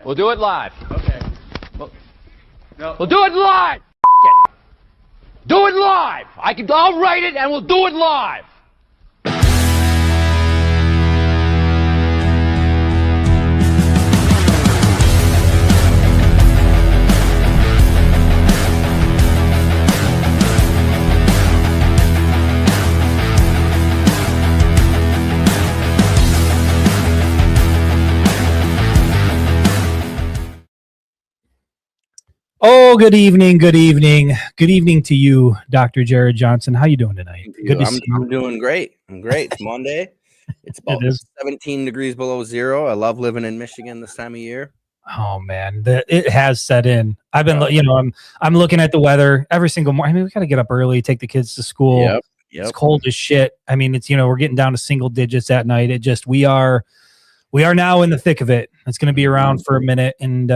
We'll do it live. Okay. We'll do it live. It. Do it live. I'll write it and we'll do it live. Oh, good evening to you, Dr. Jared Johnson. How you doing tonight? Good to see you. I'm doing great. It's Monday. It's about 17 degrees below zero. I love living in Michigan this time of year. Oh man, it has set in. I've been, I'm looking at the weather every single morning. I mean, we got to get up early, take the kids to school. Yep. It's cold as shit. I mean, it's we're getting down to single digits at night. We are now in the thick of it. It's going to be around for a minute, and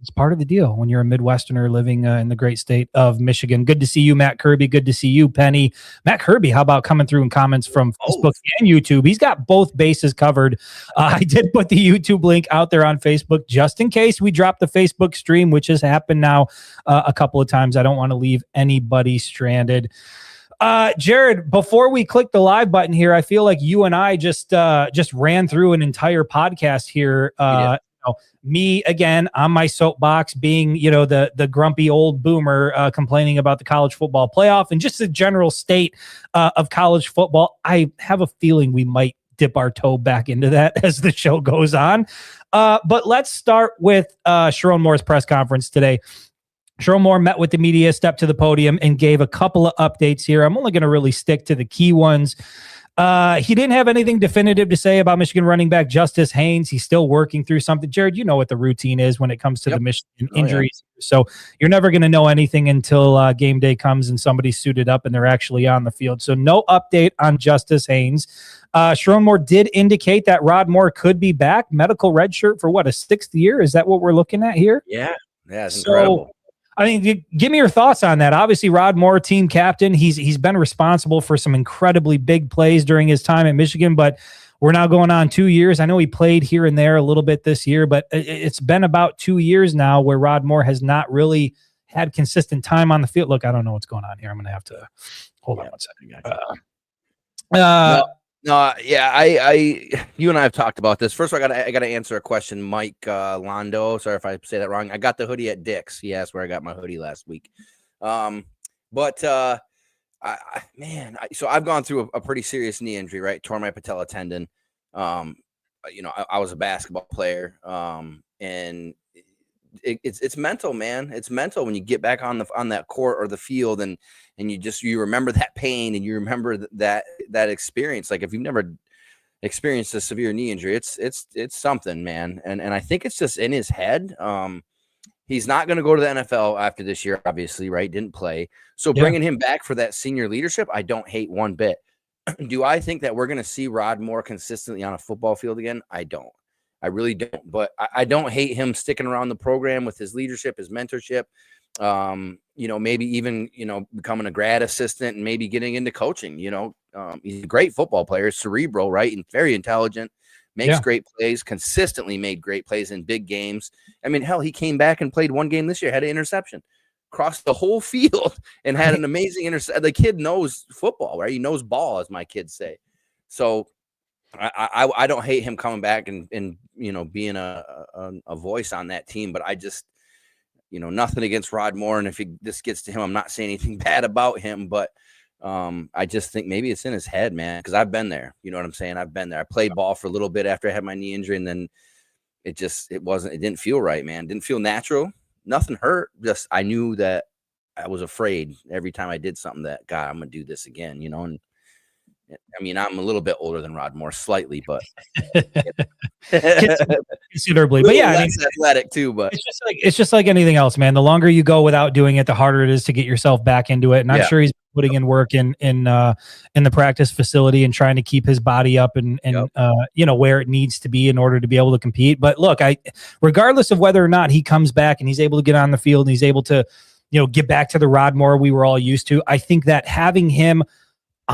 it's part of the deal when you're a Midwesterner living in the great state of Michigan. Good to see you, Matt Kirby. Good to see you, Penny. Matt Kirby, how about coming through in comments from Facebook and YouTube? He's got both bases covered. I did put the YouTube link out there on Facebook just in case we drop the Facebook stream, which has happened now a couple of times. I don't want to leave anybody stranded. Jared, before we click the live button here, I feel like you and I just ran through an entire podcast here. Me again on my soapbox, being the grumpy old boomer complaining about the college football playoff and just the general state of college football. I have a feeling we might dip our toe back into that as the show goes on. But let's start with Sherrone Moore's press conference today. Sherrone Moore met with the media, stepped to the podium, and gave a couple of updates here. I'm only going to really stick to the key ones. He didn't have anything definitive to say about Michigan running back Justice Haynes. He's still working through something. Jared, you know what the routine is when it comes to the Michigan injuries. Yeah. So you're never going to know anything until game day comes and somebody's suited up and they're actually on the field. So no update on Justice Haynes. Sherrone Moore did indicate that Rod Moore could be back. Medical redshirt for a 6th year? Is that what we're looking at here? Yeah, it's incredible. I mean, give me your thoughts on that. Obviously, Rod Moore, team captain, he's been responsible for some incredibly big plays during his time at Michigan, but we're now going on 2 years. I know he played here and there a little bit this year, but it's been about 2 years now where Rod Moore has not really had consistent time on the field. Look, I don't know what's going on here. I'm going to have to hold on one second. You and I have talked about this. First of all, I got to answer a question. Mike Londo, sorry if I say that wrong. I got the hoodie at Dick's. He asked where I got my hoodie last week. So I've gone through a pretty serious knee injury, right? Tore my patella tendon. I was a basketball player, and it's mental, man. It's mental when you get back on that court or the field, and you remember that pain and you remember that experience. Like if you've never experienced a severe knee injury, it's something, man. And I think it's just in his head. He's not going to go to the NFL after this year, obviously, right? Didn't play. So bringing him back for that senior leadership, I don't hate one bit. Do I think that we're going to see Rod Moore consistently on a football field again? I don't. I really don't. But I don't hate him sticking around the program with his leadership, his mentorship. Maybe even, becoming a grad assistant and maybe getting into coaching. He's a great football player, cerebral, right? And very intelligent, makes great plays, consistently made great plays in big games. I mean, hell, he came back and played one game this year, had an interception, crossed the whole field and had an amazing interception. The kid knows football, right? He knows ball, as my kids say. So I don't hate him coming back and being a voice on that team, but I just, nothing against Rod Moore. And if this gets to him, I'm not saying anything bad about him, but I just think maybe it's in his head, man, because I've been there. You know what I'm saying? I've been there. I played ball for a little bit after I had my knee injury, and then it didn't feel right, man. It didn't feel natural. Nothing hurt. Just I knew that I was afraid every time I did something that, God, I'm going to do this again, and I mean, I'm a little bit older than Rod Moore, slightly, but considerably. But yeah, less athletic too. But it's just like anything else, man. The longer you go without doing it, the harder it is to get yourself back into it. And I'm sure he's putting in work in the practice facility and trying to keep his body up and where it needs to be in order to be able to compete. But look, regardless of whether or not he comes back and he's able to get on the field and he's able to get back to the Rod Moore we were all used to, I think that having him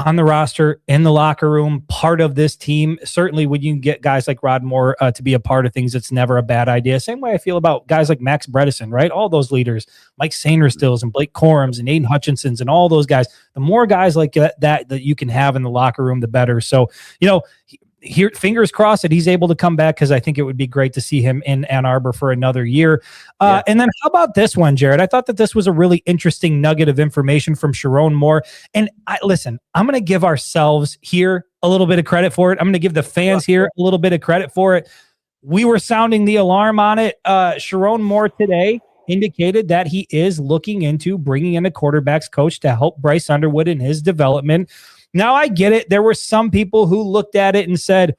on the roster, in the locker room, part of this team. Certainly when you get guys like Rod Moore to be a part of things, it's never a bad idea. Same way I feel about guys like Max Bredesen, right? All those leaders, Mike Sainristills and Blake Corums and Aiden Hutchinsons and all those guys. The more guys like that you can have in the locker room, the better. So, here, fingers crossed that he's able to come back, because I think it would be great to see him in Ann Arbor for another year. And then how about this one, Jared? I thought that this was a really interesting nugget of information from Sherrone Moore. And listen, I'm going to give ourselves here a little bit of credit for it. I'm going to give the fans here a little bit of credit for it. We were sounding the alarm on it. Sherrone Moore today indicated that he is looking into bringing in a quarterbacks coach to help Bryce Underwood in his development. Now, I get it. There were some people who looked at it and said,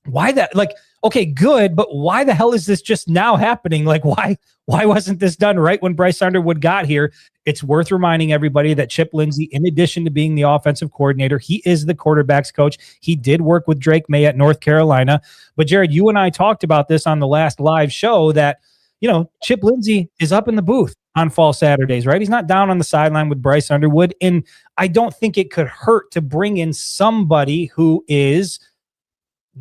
why that? Like, okay, good, but why the hell is this just now happening? Like, why wasn't this done right when Bryce Underwood got here? It's worth reminding everybody that Chip Lindsey, in addition to being the offensive coordinator, he is the quarterbacks coach. He did work with Drake May at North Carolina. But Jared, you and I talked about this on the last live show that, Chip Lindsey is up in the booth on fall Saturdays, right? He's not down on the sideline with Bryce Underwood. And I don't think it could hurt to bring in somebody who is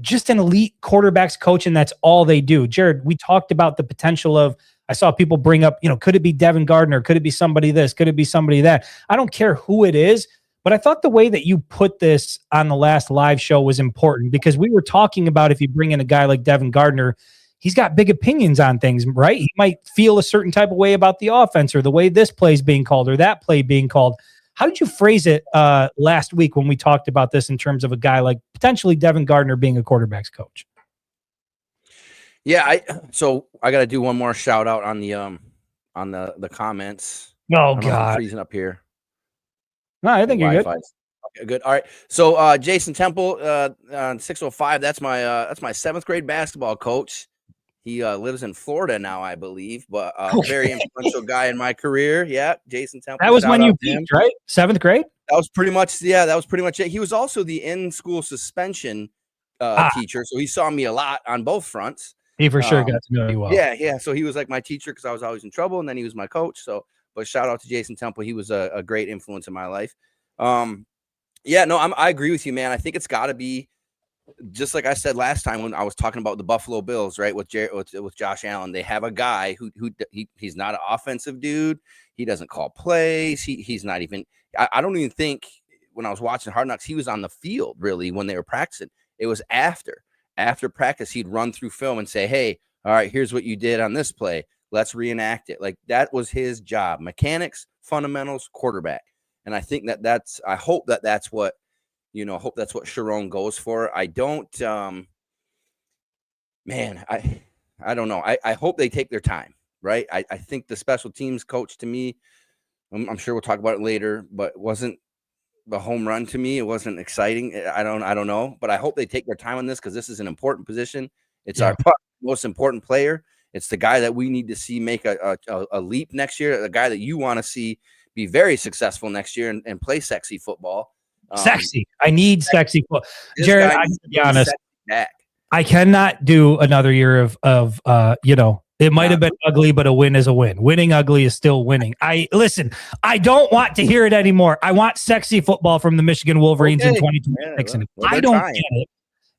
just an elite quarterbacks coach, and that's all they do. Jared, we talked about the potential of, I saw people bring up, could it be Devin Gardner? Could it be somebody this? Could it be somebody that? I don't care who it is, but I thought the way that you put this on the last live show was important, because we were talking about if you bring in a guy like Devin Gardner, he's got big opinions on things, right? He might feel a certain type of way about the offense or the way this play is being called or that play being called. How did you phrase it last week when we talked about this in terms of a guy like potentially Devin Gardner being a quarterback's coach? Yeah, so I got to do one more shout out on the comments. Oh God, I'm freezing up here. No, I think you're good. Okay, good. All right. So Jason Temple, 605. That's my 7th grade basketball coach. He lives in Florida now, I believe, but very influential guy in my career. Yeah, Jason Temple. That was when you peaked, right? 7th grade? That was pretty much it. He was also the in-school suspension teacher, so he saw me a lot on both fronts. He for sure got to know you well. Yeah. So he was like my teacher because I was always in trouble, and then he was my coach. So, but shout out to Jason Temple. He was a great influence in my life. I agree with you, man. I think it's got to be, just like I said last time when I was talking about the Buffalo Bills, right, with Josh Allen. They have a guy he's not an offensive dude. He doesn't call plays. He's not even. I don't even think when I was watching Hard Knocks, he was on the field really when they were practicing. It was after practice, he'd run through film and say, "Hey, all right, here's what you did on this play. Let's reenact it." Like, that was his job: mechanics, fundamentals, quarterback. And I think I hope that's what. Hope that's what Sherrone goes for. I don't, I don't know. I hope they take their time, right? I think the special teams coach, to me, I'm sure we'll talk about it later, but it wasn't the home run to me. It wasn't exciting. I don't know, but I hope they take their time on this, because this is an important position. It's our most important player. It's the guy that we need to see make a leap next year, the guy that you want to see be very successful next year and play sexy football. Sexy. I need sexy football. Jared, I can be honest. I cannot do another year of it might have been ugly, but a win is a win. Winning ugly is still winning. I don't want to hear it anymore. I want sexy football from the Michigan Wolverines in 2026. And if I don't get it,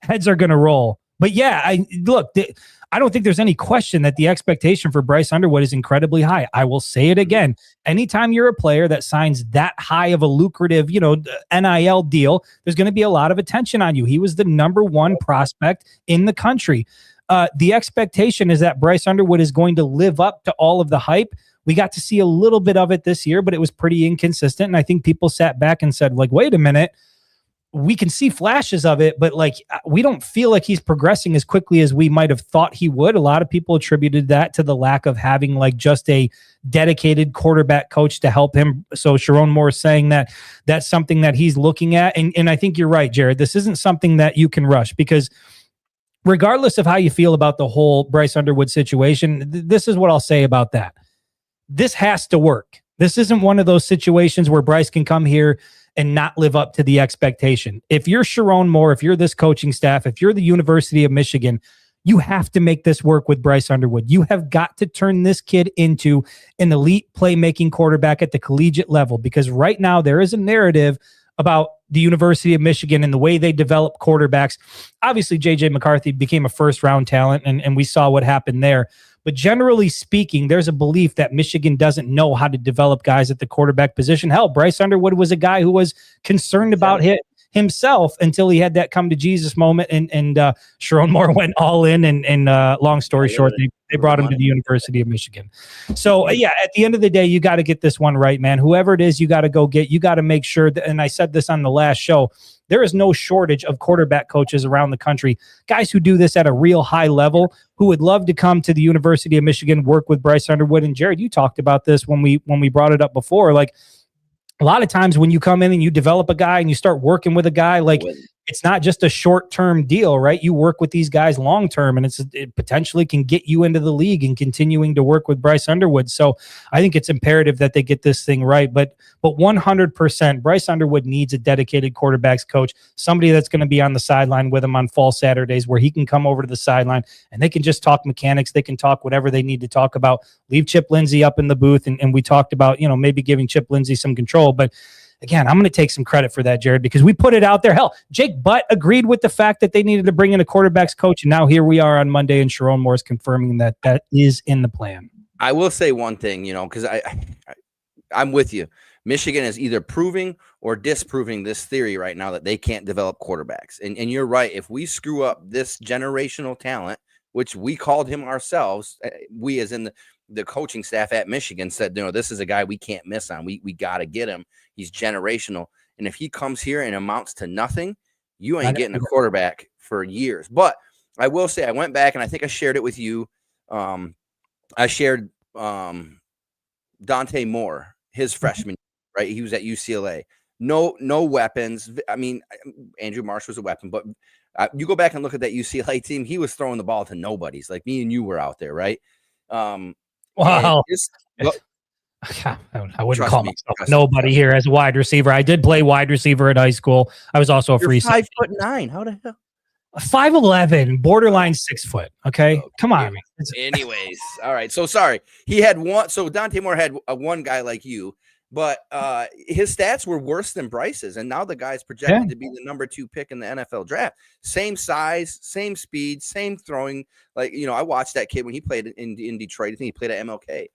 heads are going to roll. But yeah, I don't think there's any question that the expectation for Bryce Underwood is incredibly high. I will say it again. Anytime you're a player that signs that high of a lucrative, NIL deal, there's going to be a lot of attention on you. He was the number 1 prospect in the country. The expectation is that Bryce Underwood is going to live up to all of the hype. We got to see a little bit of it this year, but it was pretty inconsistent. And I think people sat back and said, like, wait a minute. We can see flashes of it, but we don't feel like he's progressing as quickly as we might have thought he would. A lot of people attributed that to the lack of having just a dedicated quarterback coach to help him. So Sherrone Moore is saying that that's something that he's looking at. And I think you're right, Jared. This isn't something that you can rush, because regardless of how you feel about the whole Bryce Underwood situation, this is what I'll say about that. This has to work. This isn't one of those situations where Bryce can come here and not live up to the expectation. If you're Sherrone Moore, if you're this coaching staff, if you're the University of Michigan, you have to make this work with Bryce Underwood. You have got to turn this kid into an elite playmaking quarterback at the collegiate level, because right now there is a narrative about the University of Michigan and the way they develop quarterbacks. Obviously, J.J. McCarthy became a first-round talent, and we saw what happened there. But generally speaking, there's a belief that Michigan doesn't know how to develop guys at the quarterback position. Hell, Bryce Underwood was a guy who was concerned about himself until he had that come to Jesus moment, and Sherrone Moore went all in, and long story short, they brought him to the University of Michigan. So yeah, at the end of the day, you got to get this one right, man. Whoever it is, you got to go get. You got to make sure that, and I said this on the last show, there is no shortage of quarterback coaches around the country, guys who do this at a real high level, who would love to come to the University of Michigan, work with Bryce Underwood. And Jared, you talked about this when we brought it up before, like, a lot of times when you come in and you develop a guy and you start working with a guy, like, it's not just a short-term deal, right? You work with these guys long-term, and it potentially can get you into the league and continuing to work with Bryce Underwood. So I think it's imperative that they get this thing right. But 100%, Bryce Underwood needs a dedicated quarterbacks coach, somebody that's going to be on the sideline with him on fall Saturdays, where he can come over to the sideline and they can just talk mechanics. They can talk whatever they need to talk about. Leave Chip Lindsey up in the booth, and we talked about, maybe giving Chip Lindsey some control. But again, I'm going to take some credit for that, Jared, because we put it out there. Hell, Jake Butt agreed with the fact that they needed to bring in a quarterbacks coach, and now here we are on Monday, and Sherrone Moore is confirming that is in the plan. I will say one thing, because I'm with you. Michigan is either proving or disproving this theory right now that they can't develop quarterbacks. And you're right. If we screw up this generational talent, which we called him ourselves, we as in the coaching staff at Michigan said, this is a guy we can't miss on. We got to get him. He's generational. And if he comes here and amounts to nothing, you ain't getting a quarterback for years. But I will say, I went back and I think I shared it with you. I shared Dante Moore, his freshman, right? He was at UCLA. No weapons. I mean, Andrew Marsh was a weapon, but you go back and look at that UCLA team. He was throwing the ball to nobodies. Like me and you were out there, right? Wow. I wouldn't call myself nobody here as a wide receiver. I did play wide receiver at high school. I was also a free safety. 5'9". How the hell? 5'11", borderline 6 foot. Okay, come on. Anyways, all right. So sorry, he had one. So Dante Moore had one guy like you, but his stats were worse than Bryce's, and now the guy's projected to be the number 2 pick in the NFL draft. Same size, same speed, same throwing. Like I watched that kid when he played in Detroit. I think he played at MLK.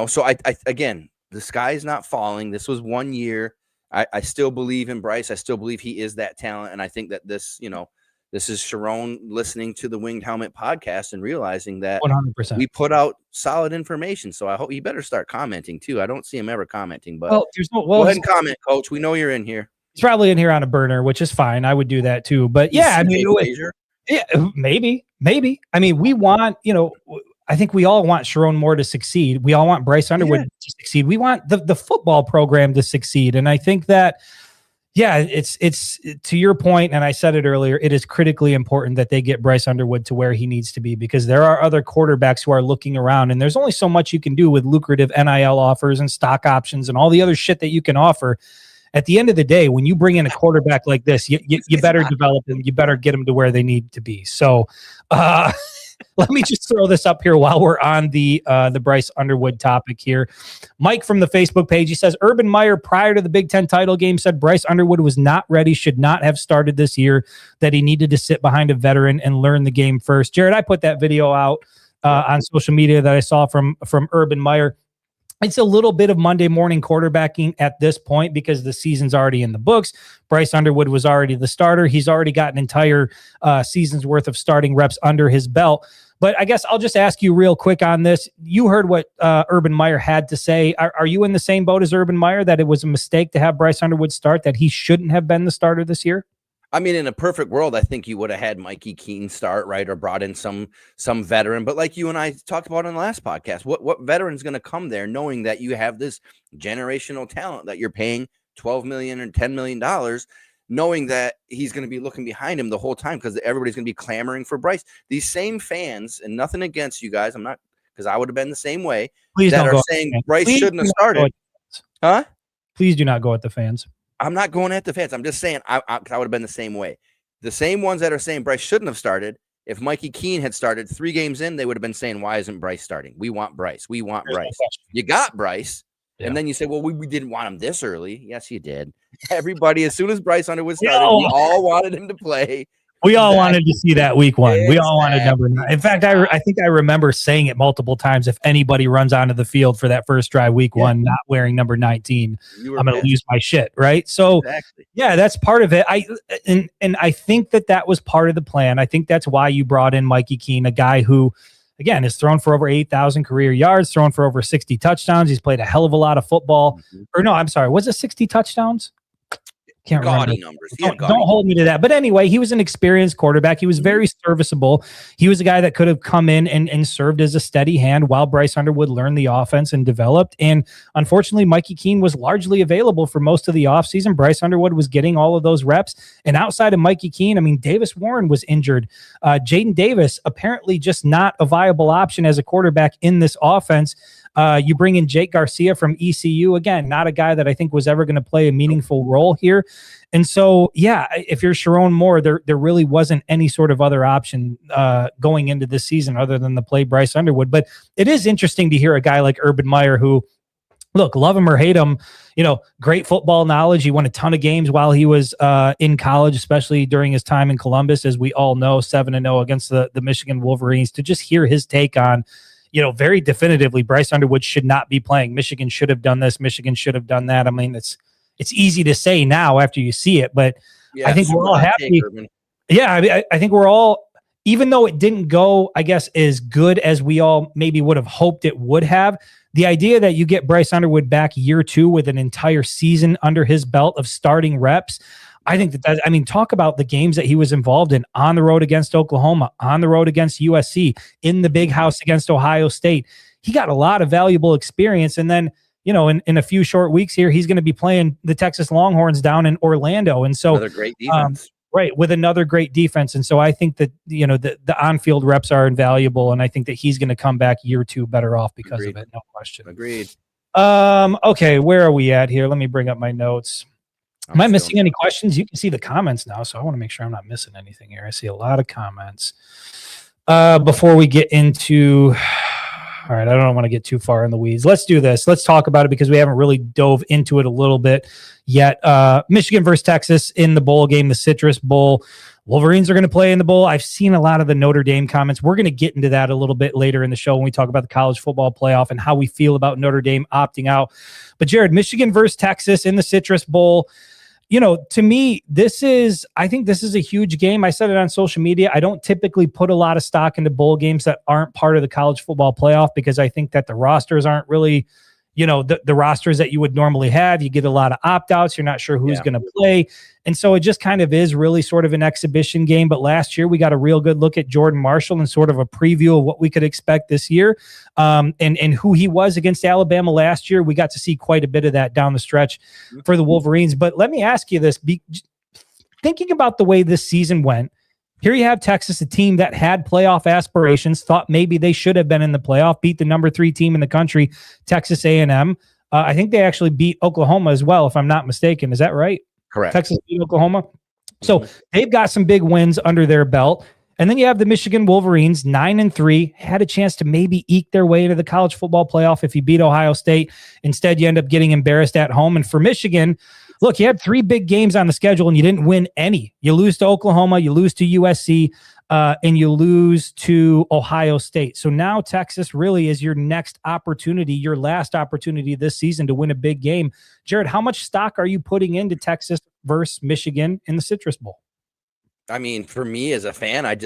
So I again, the sky's not falling. This was 1 year. I still believe in Bryce. I still believe he is that talent. And I think that this is Sherrone listening to the Winged Helmet podcast and realizing that 100%. we put out solid information. So I hope you better start commenting too. I don't see him ever commenting, but go ahead and comment, Coach. We know you're in here. He's probably in here on a burner, which is fine. I would do that too. But yeah, maybe. I mean, we want, I think we all want Sherrone Moore to succeed. We all want Bryce Underwood to succeed. We want the football program to succeed. And I think that, it's to your point, and I said it earlier, it is critically important that they get Bryce Underwood to where he needs to be, because there are other quarterbacks who are looking around, and there's only so much you can do with lucrative NIL offers and stock options and all the other shit that you can offer. At the end of the day, when you bring in a quarterback like this, you better develop them. You better get them to where they need to be. So, let me just throw this up here while we're on the Bryce Underwood topic here. Mike from the Facebook page, he says, Urban Meyer, prior to the Big Ten title game, said Bryce Underwood was not ready, should not have started this year, that he needed to sit behind a veteran and learn the game first. Jared, I put that video out on social media that I saw from Urban Meyer. It's a little bit of Monday morning quarterbacking at this point because the season's already in the books. Bryce Underwood was already the starter. He's already got an entire season's worth of starting reps under his belt. But I guess I'll just ask you real quick on this. You heard what Urban Meyer had to say. Are you in the same boat as Urban Meyer, that it was a mistake to have Bryce Underwood start, that he shouldn't have been the starter this year? I mean, in a perfect world, I think you would have had Mikey Keene start, right, or brought in some veteran. But like you and I talked about in the last podcast, what veteran's going to come there knowing that you have this generational talent that you're paying $12 million or $10 million, knowing that he's going to be looking behind him the whole time because everybody's going to be clamoring for Bryce. These same fans, and nothing against you guys, I'm not, because I would have been the same way, Please that don't are saying Bryce shouldn't have started. Huh? Please do not go at the fans. I'm not going at the fans. I'm just saying I would have been the same way. The same ones that are saying Bryce shouldn't have started, if Mikey Keene had started 3 games in, they would have been saying, why isn't Bryce starting? We want Bryce. We want Bryce. You got Bryce. And then you say, well, we didn't want him this early. Yes, you did. Everybody, as soon as Bryce Underwood started, we all wanted him to play. We all wanted to see that week 1. We all wanted number 9. In fact, I think I remember saying it multiple times. If anybody runs onto the field for that first drive week 1 not wearing number 19, I'm going to lose my shit, right? So, yeah, that's part of it. I think that was part of the plan. I think that's why you brought in Mikey Keene, a guy who, again, has thrown for over 8,000 career yards, thrown for over 60 touchdowns. He's played a hell of a lot of football. Or no, I'm sorry. Was it 60 touchdowns? Can't remember. Numbers. Don't hold me to that. But anyway, he was an experienced quarterback. He was very serviceable. He was a guy that could have come in and served as a steady hand while Bryce Underwood learned the offense and developed. And unfortunately, Mikey Keene was largely available for most of the offseason. Bryce Underwood was getting all of those reps. And outside of Mikey Keene, I mean, Davis Warren was injured. Jaden Davis, apparently just not a viable option as a quarterback in this offense. You bring in Jake Garcia from ECU. Again, not a guy that I think was ever going to play a meaningful role here. And so, yeah, if you're Sherrone Moore, there really wasn't any sort of other option going into this season other than to play Bryce Underwood. But it is interesting to hear a guy like Urban Meyer who, look, love him or hate him, great football knowledge. He won a ton of games while he was in college, especially during his time in Columbus, as we all know, 7-0 against the Michigan Wolverines. To just hear his take on, very definitively, Bryce Underwood should not be playing. Michigan should have done this. Michigan should have done that. I mean, it's easy to say now after you see it, but I think we're all happy. I think we're all, even though it didn't go, I guess, as good as we all maybe would have hoped it would have, the idea that you get Bryce Underwood back year 2 with an entire season under his belt of starting reps, I think talk about the games that he was involved in on the road against Oklahoma, on the road against USC, in the big house against Ohio State. He got a lot of valuable experience. And then, in a few short weeks here, he's going to be playing the Texas Longhorns down in Orlando. And so another great defense. Right, with another great defense. And so I think that, the on-field reps are invaluable. And I think that he's going to come back year 2 better off because of it. No question. Agreed. Okay, where are we at here? Let me bring up my notes. Am I missing any questions? You can see the comments now, so I want to make sure I'm not missing anything here. I see a lot of comments. Before we get into... All right, I don't want to get too far in the weeds. Let's do this. Let's talk about it because we haven't really dove into it a little bit yet. Michigan versus Texas in the bowl game, the Citrus Bowl. Wolverines are going to play in the bowl. I've seen a lot of the Notre Dame comments. We're going to get into that a little bit later in the show when we talk about the college football playoff and how we feel about Notre Dame opting out. But Jared, Michigan versus Texas in the Citrus Bowl. To me, I think this is a huge game. I said it on social media. I don't typically put a lot of stock into bowl games that aren't part of the college football playoff because I think that the rosters aren't really, the rosters that you would normally have. You get a lot of opt-outs. You're not sure who's going to play. And so it just kind of is really sort of an exhibition game. But last year we got a real good look at Jordan Marshall and sort of a preview of what we could expect this year and who he was against Alabama last year. We got to see quite a bit of that down the stretch for the Wolverines. But let me ask you this, thinking about the way this season went, here you have Texas, a team that had playoff aspirations, thought maybe they should have been in the playoff, beat the number 3 team in the country, Texas A&M. I think they actually beat Oklahoma as well, if I'm not mistaken. Is that right? Correct. Texas beat Oklahoma. So they've got some big wins under their belt. And then you have the Michigan Wolverines, 9-3, had a chance to maybe eke their way into the college football playoff if you beat Ohio State. Instead, you end up getting embarrassed at home. And for Michigan, look, you had 3 big games on the schedule and you didn't win any. You lose to Oklahoma, you lose to USC, and you lose to Ohio State. So now Texas really is your next opportunity, your last opportunity this season to win a big game. Jared, how much stock are you putting into Texas versus Michigan in the Citrus Bowl? I mean, for me as a fan, I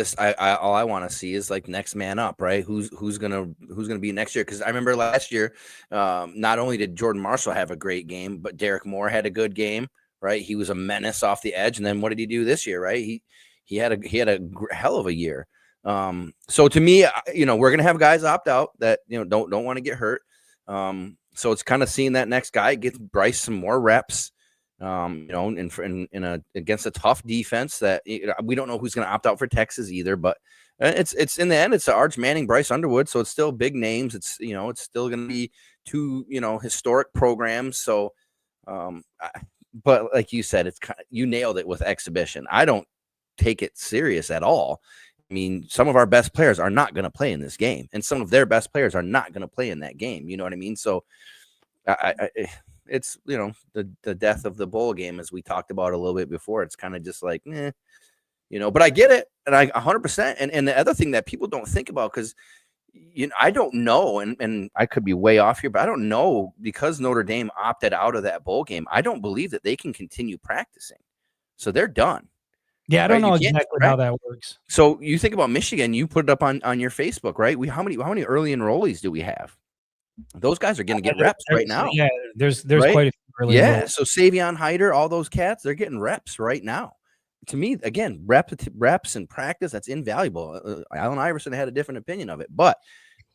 all I want to see is like next man up, right? Who's gonna be next year? Because I remember last year, not only did Jordan Marshall have a great game, but Derek Moore had a good game, right? He was a menace off the edge. And then what did he do this year, right? He had a hell of a year. So to me, we're gonna have guys opt out that don't want to get hurt. So it's kind of seeing that next guy get Bryce some more reps. Against a tough defense that we don't know who's going to opt out for Texas either, but it's in the end, it's Arch Manning, Bryce Underwood. So it's still big names. It's still going to be 2, historic programs. So, but like you said, you nailed it with exhibition. I don't take it serious at all. I mean, some of our best players are not going to play in this game and some of their best players are not going to play in that game. You know what I mean? So It's the death of the bowl game, as we talked about a little bit before. It's kind of just like, but I get it, and I 100%. And the other thing that people don't think about, because I don't know, and I could be way off here, but I don't know, because Notre Dame opted out of that bowl game, I don't believe that they can continue practicing. So they're done. Yeah, I don't know exactly how that works. So you think about Michigan, you put it up on your Facebook, right? How many early enrollees do we have? Those guys are going to get reps right now. Yeah, there's right? quite a few early enrollees. So Savion Hyder, all those cats, they're getting reps right now. To me, again, reps and practice, that's invaluable. Allen Iverson had a different opinion of it, but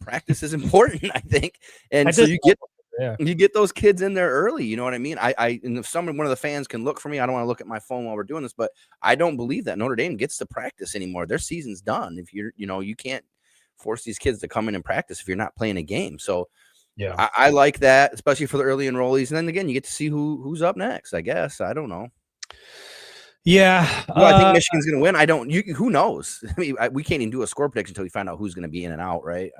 practice is important, I think. And so you get those kids in there early. You know what I mean? And if one of the fans can look for me, I don't want to look at my phone while we're doing this, but I don't believe that Notre Dame gets to practice anymore. Their season's done. If you can't force these kids to come in and practice if you're not playing a game. So yeah, I like that, especially for the early enrollees. And then again, you get to see who's up next, I guess. I don't know. Yeah. I think Michigan's going to win. Who knows? I mean, we can't even do a score prediction until we find out who's going to be in and out, right?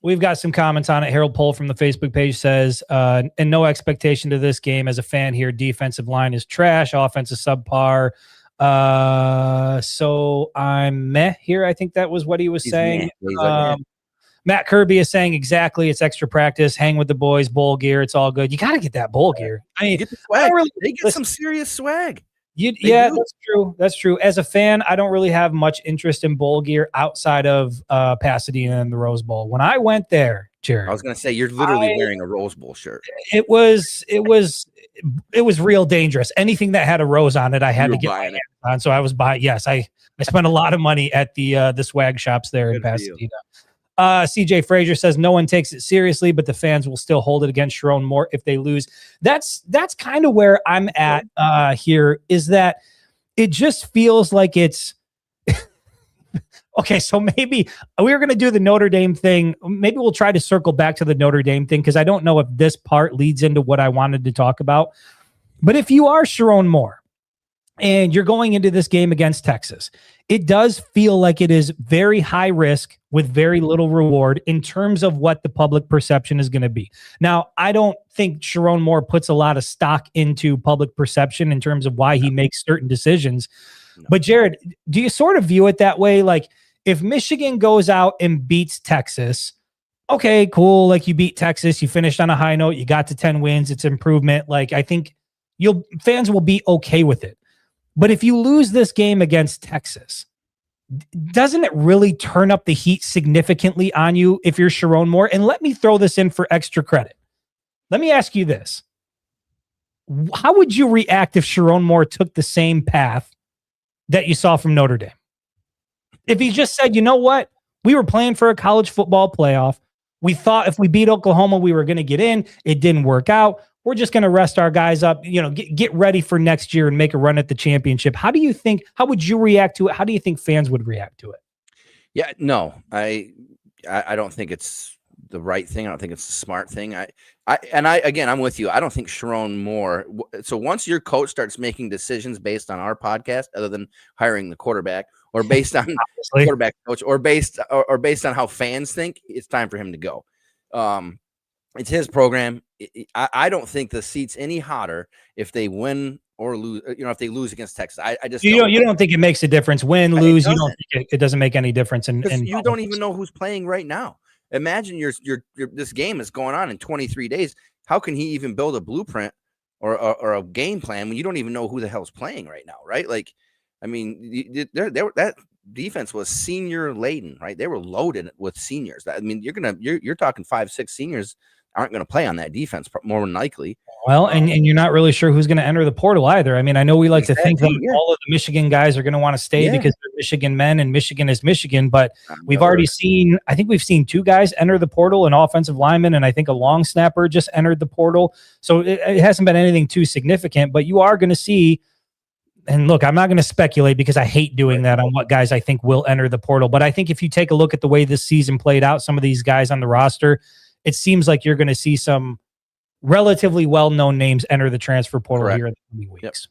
We've got some comments on it. Harold Pohl from the Facebook page says, and no expectation to this game as a fan here. Defensive line is trash. Offense is subpar. So I'm meh here. I think that was what he was saying. Matt Kirby is saying exactly. It's extra practice. Hang with the boys. Bowl gear. It's all good. You got to get that bowl gear. I mean, get the swag. They get some serious swag. That's true. That's true. As a fan, I don't really have much interest in bowl gear outside of Pasadena and the Rose Bowl. When I went there, Jared, I was going to say, you're literally wearing a Rose Bowl shirt. It was real dangerous. Anything that had a rose on it, I had to get my hands on. So I was buying. Yes, I spent a lot of money at the swag shops there in Pasadena. CJ Frazier says no one takes it seriously, but the fans will still hold it against Sherrone more if they lose. That's kind of where I'm at here, is that it just feels like it's okay. So maybe we're going to do the Notre Dame thing. Maybe we'll try to circle back to the Notre Dame thing, because I don't know if this part leads into what I wanted to talk about. But if you are Sherrone Moore and you're going into this game against Texas, it does feel like it is very high risk with very little reward in terms of what the public perception is going to be. Now, I don't think Sherrone Moore puts a lot of stock into public perception in terms of why he makes certain decisions. No. But Jared, do you sort of view it that way? Like, if Michigan goes out and beats Texas, okay, cool. Like, you beat Texas, you finished on a high note, you got to 10 wins, it's improvement. Like, I think fans will be okay with it. But if you lose this game against Texas, doesn't it really turn up the heat significantly on you if you're Sherrone Moore? And let me throw this in for extra credit. Let me ask you this. How would you react if Sherrone Moore took the same path that you saw from Notre Dame? If he just said, you know what? We were playing for a college football playoff. We thought if we beat Oklahoma, we were going to get in. It didn't work out. We're just going to rest our guys up, get ready for next year and make a run at the championship. How would you react to it? How do you think fans would react to it? Yeah, no, I don't think it's the right thing. I don't think it's the smart thing. I'm with you. I don't think Sherrone Moore. So once your coach starts making decisions based on our podcast, other than hiring the quarterback, or based on quarterback coach, or based on how fans think, it's time for him to go. It's his program. I don't think the seat's any hotter if they win or lose. If they lose against Texas, I just you don't think it makes a difference. Win, lose, you don't think it doesn't make any difference. And you don't even know who's playing right now. Imagine this game is going on in 23 days. How can he even build a blueprint or a game plan when you don't even know who the hell's playing right now, right? Like, I mean, that defense was senior laden, right? They were loaded with seniors. I mean, you're talking 5-6 seniors aren't going to play on that defense more than likely. Well, and you're not really sure who's going to enter the portal either. I mean, I know we like to think that all of the Michigan guys are going to want to stay because they're Michigan men and Michigan is Michigan, but we've already seen 2 guys enter the portal, an offensive lineman, and I think a long snapper just entered the portal. So it hasn't been anything too significant, but you are going to see, and look, I'm not going to speculate because I hate doing that on what guys I think will enter the portal. But I think if you take a look at the way this season played out, some of these guys on the roster, it seems like you're going to see some relatively well-known names enter the transfer portal here in the coming weeks.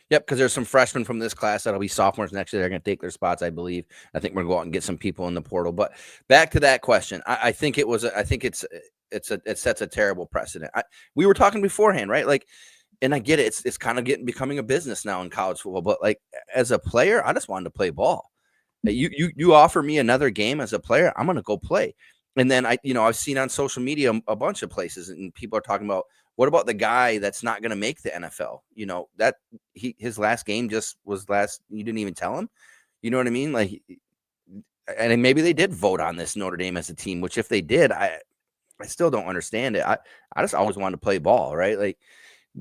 Yep, because there's some freshmen from this class that'll be sophomores next year. They're going to take their spots, I believe. I think we're going to go out and get some people in the portal. But back to that question, I think it's it sets a terrible precedent. We were talking beforehand, right? Like, and I get it. It's kind of becoming a business now in college football. But like as a player, I just wanted to play ball. You offer me another game as a player, I'm gonna go play. And then I've seen on social media a bunch of places, and people are talking about, what about the guy that's not gonna make the NFL? That his last game just was last. You didn't even tell him. You know what I mean? Like, and maybe they did vote on this Notre Dame as a team. Which if they did, I still don't understand it. I just always wanted to play ball, right? Like,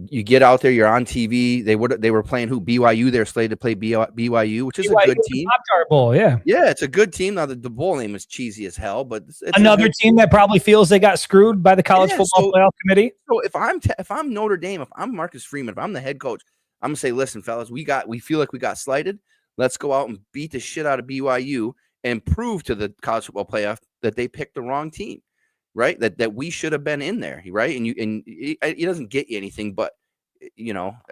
you get out there, you're on TV. They were playing BYU. They're slated to play BYU, which is a good team. Pop-Tart Bowl, yeah, it's a good team. Now the bowl name is cheesy as hell, but it's another team that probably feels they got screwed by the college football playoff committee. So if I'm Notre Dame, if I'm Marcus Freeman, if I'm the head coach, I'm gonna say, listen, fellas, we feel like we got slighted. Let's go out and beat the shit out of BYU and prove to the college football playoff that they picked the wrong team. Right, that we should have been in there, right? And it doesn't get you anything, but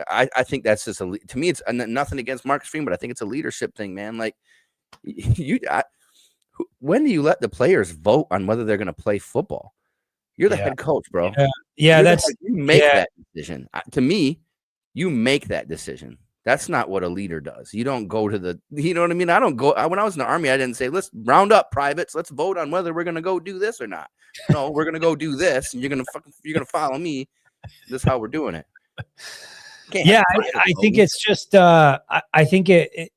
I think that's just to me, it's nothing against Marcus Freeman, but I think it's a leadership thing, man. Like, when do you let the players vote on whether they're going to play football? You're the head coach, bro. Yeah, you make that decision. To me, you make that decision. That's not what a leader does. You don't go to you know what I mean? I don't go. When I was in the Army, I didn't say, let's round up privates. Let's vote on whether we're going to go do this or not. No, we're going to go do this, and you're going to follow me. This is how we're doing it. I think it's just, I think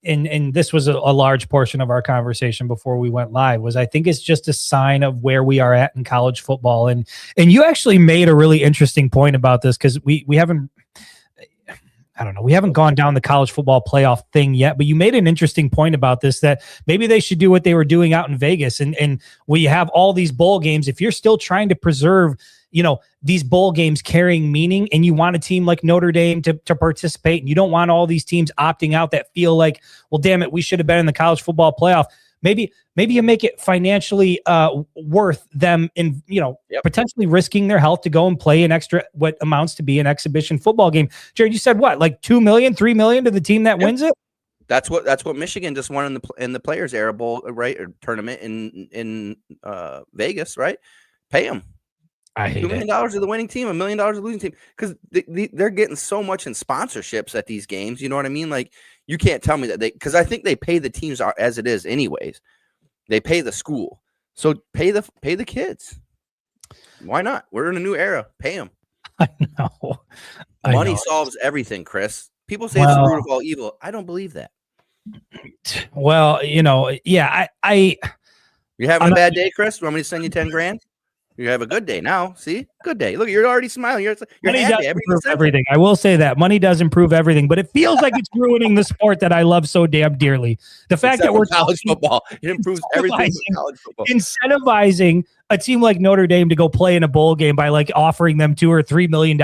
and this was a large portion of our conversation before we went live, was I think it's just a sign of where we are at in college football. And you actually made a really interesting point about this, because we haven't, I don't know, we haven't gone down the college football playoff thing yet, but you made an interesting point about this, that maybe they should do what they were doing out in Vegas. And we have all these bowl games. If you're still trying to preserve, these bowl games carrying meaning, and you want a team like Notre Dame to participate, and you don't want all these teams opting out that feel like, well, damn it, we should have been in the college football playoff. Maybe you make it financially worth them in, potentially risking their health to go and play an extra, what amounts to be an exhibition football game. Jared, you said what, like $2 million, $3 million to the team that wins it? That's what Michigan just won in the Players Era Bowl, right, or tournament in Vegas, right? Pay them. I hate $2 million to the winning team, $1 million to the losing team, because they're getting so much in sponsorships at these games. You know what I mean? Like, you can't tell me that because I think they pay the teams as it is anyways. They pay the school, so pay the kids. Why not? We're in a new era. Pay them. I know. Money solves everything, Chris. People say it's the root of all evil. I don't believe that. Well, yeah, You having a bad day, Chris? You want me to send you 10 grand? You have a good day now. See, good day. Look, you're already smiling. You're happy. Everything. I will say that money does improve everything, but it feels like it's ruining the sport that I love so damn dearly. The fact that we're college football, it improves everything. College football. Incentivizing a team like Notre Dame to go play in a bowl game by like offering them $2 or $3 million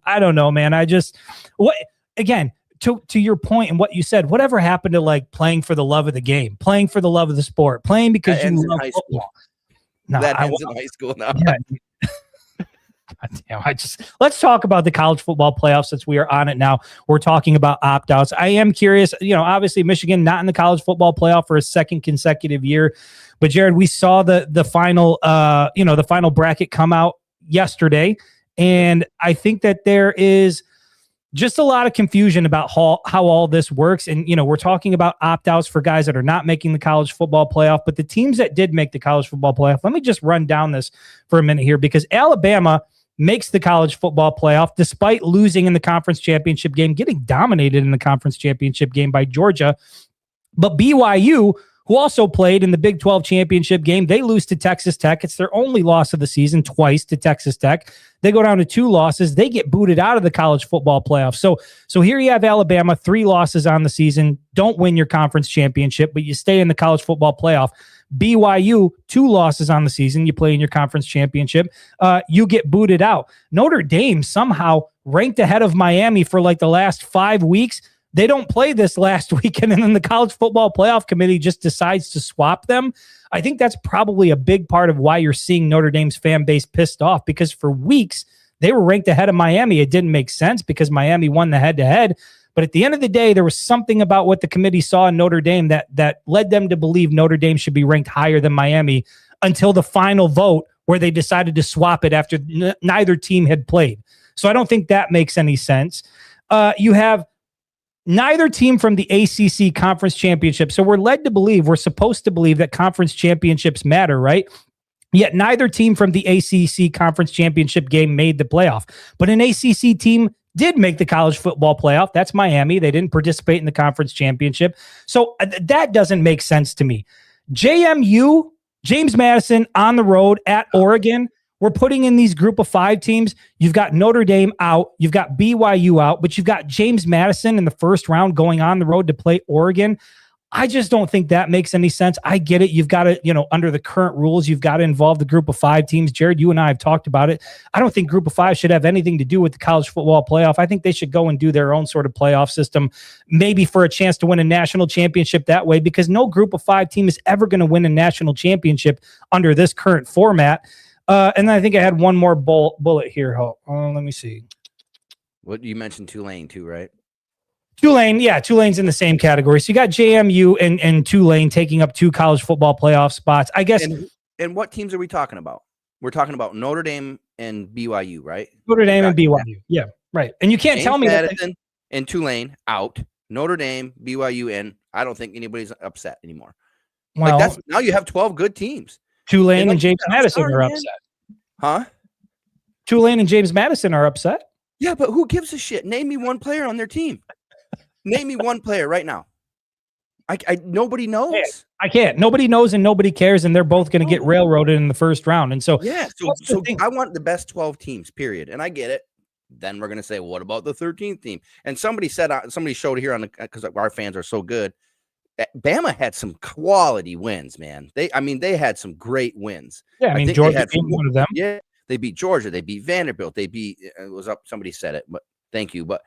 I don't know, man. Again, to your point and what you said, whatever happened to like playing for the love of the game, playing for the love of the sport, playing because you love football? No, that ends in high school now. Yeah. Let's talk about the college football playoffs, since we are on it now. We're talking about opt-outs. I am curious, obviously Michigan not in the college football playoff for a second consecutive year. But Jared, we saw the final, the final bracket come out yesterday. And I think that there is just a lot of confusion about how all this works. And, we're talking about opt-outs for guys that are not making the college football playoff, but the teams that did make the college football playoff, let me just run down this for a minute here, because Alabama makes the college football playoff despite losing in the conference championship game, getting dominated in the conference championship game by Georgia. But BYU, who also played in the Big 12 championship game, they lose to Texas Tech. It's their only loss of the season, twice to Texas Tech. They go down to 2 losses. They get booted out of the college football playoff. So here you have Alabama, 3 losses on the season, don't win your conference championship, but you stay in the college football playoff. BYU, 2 losses on the season, you play in your conference championship, you get booted out. Notre Dame somehow ranked ahead of Miami for like the last 5 weeks. They don't play this last weekend, and then the college football playoff committee just decides to swap them. I think that's probably a big part of why you're seeing Notre Dame's fan base pissed off, because for weeks they were ranked ahead of Miami. It didn't make sense because Miami won the head-to-head. But at the end of the day, there was something about what the committee saw in Notre Dame that led them to believe Notre Dame should be ranked higher than Miami until the final vote where they decided to swap it after neither team had played. So I don't think that makes any sense. You have neither team from the ACC conference championship. So we're supposed to believe that conference championships matter, right? Yet neither team from the ACC conference championship game made the playoff. But an ACC team did make the college football playoff. That's Miami. They didn't participate in the conference championship. So that doesn't make sense to me. JMU, James Madison on the road at Oregon. We're putting in these group of 5 teams. You've got Notre Dame out. You've got BYU out, but you've got James Madison in the first round going on the road to play Oregon. I just don't think that makes any sense. I get it. You've got to, under the current rules, you've got to involve the group of 5 teams. Jared, you and I have talked about it. I don't think group of 5 should have anything to do with the college football playoff. I think they should go and do their own sort of playoff system, maybe for a chance to win a national championship that way, because no group of 5 team is ever going to win a national championship under this current format. And then I think I had one more bullet here. Let me see. What you mentioned Tulane too, right? Tulane's in the same category. So you got JMU and Tulane taking up 2 college football playoff spots. I guess. And what teams are we talking about? We're talking about Notre Dame and BYU, right? Notre Dame and BYU. Yeah, right. And you can't tell me Madison and Tulane out. Notre Dame, BYU, and I don't think anybody's upset anymore. Well, now you have 12 good teams. Tulane and James Madison are upset. Huh? Tulane and James Madison are upset. Yeah, but who gives a shit? Name me one player on their team. Name me one player right now. Nobody knows. I can't. Nobody knows and nobody cares, and they're both going to get railroaded in the first round. And so, so I want the best 12 teams, period. And I get it. Then we're going to say, well, what about the 13th team? And somebody showed here because our fans are so good. Bama had some quality wins, man. They had some great wins. Yeah, I mean, Georgia being one of them. Yeah, they beat Georgia. They beat Vanderbilt. They beat. It was up. Somebody said it, but thank you. But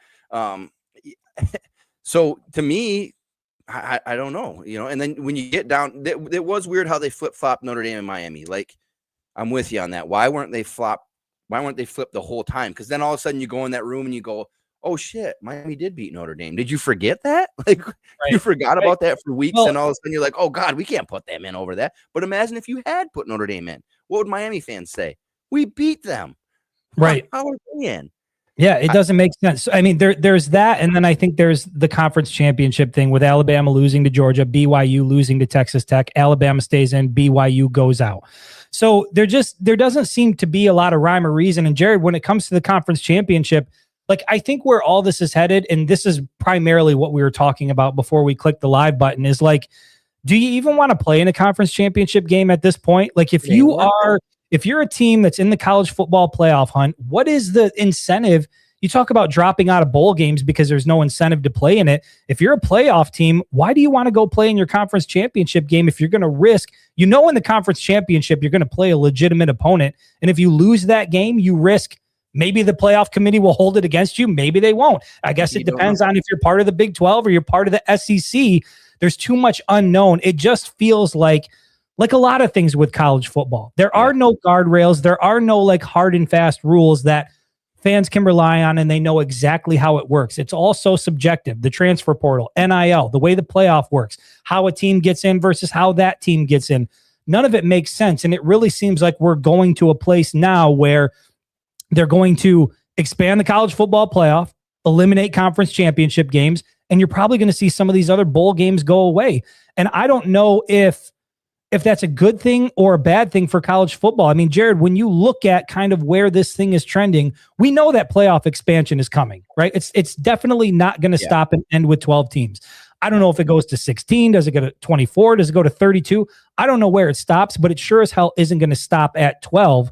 so to me, I don't know, And then when you get down, it was weird how they flip-flopped Notre Dame and Miami. Like, I'm with you on that. Why weren't they flipped the whole time? Because then all of a sudden you go in that room and you go, oh shit, Miami did beat Notre Dame. Did you forget that? Like, you forgot about that for weeks, and all of a sudden you're like, oh God, we can't put them in over that. But imagine if you had put Notre Dame in. What would Miami fans say? We beat them. Right. How are they in? Yeah, it doesn't make sense. I mean, there's that, and then I think there's the conference championship thing with Alabama losing to Georgia, BYU losing to Texas Tech, Alabama stays in, BYU goes out. So there doesn't seem to be a lot of rhyme or reason. And Jared, when it comes to the conference championship, like, I think where all this is headed, and this is primarily what we were talking about before we clicked the live button, is like, do you even want to play in a conference championship game at this point? Like, if you're a team that's in the college football playoff hunt, what is the incentive? You talk about dropping out of bowl games because there's no incentive to play in it. If you're a playoff team, why do you want to go play in your conference championship game if you're going to risk, in the conference championship, you're going to play a legitimate opponent. And if you lose that game, you risk maybe the playoff committee will hold it against you. Maybe they won't. I guess it depends on if you're part of the Big 12 or you're part of the SEC. There's too much unknown. It just feels like a lot of things with college football. There are no guardrails. There are no like hard and fast rules that fans can rely on, and they know exactly how it works. It's all so subjective. The transfer portal, NIL, the way the playoff works, how a team gets in versus how that team gets in. None of it makes sense. And it really seems like we're going to a place now where they're going to expand the college football playoff, eliminate conference championship games, and you're probably going to see some of these other bowl games go away. And I don't know if that's a good thing or a bad thing for college football. I mean, Jared, when you look at kind of where this thing is trending, we know that playoff expansion is coming, right? It's definitely not going to stop and end with 12 teams. I don't know if it goes to 16. Does it go to 24? Does it go to 32? I don't know where it stops, but it sure as hell isn't going to stop at 12.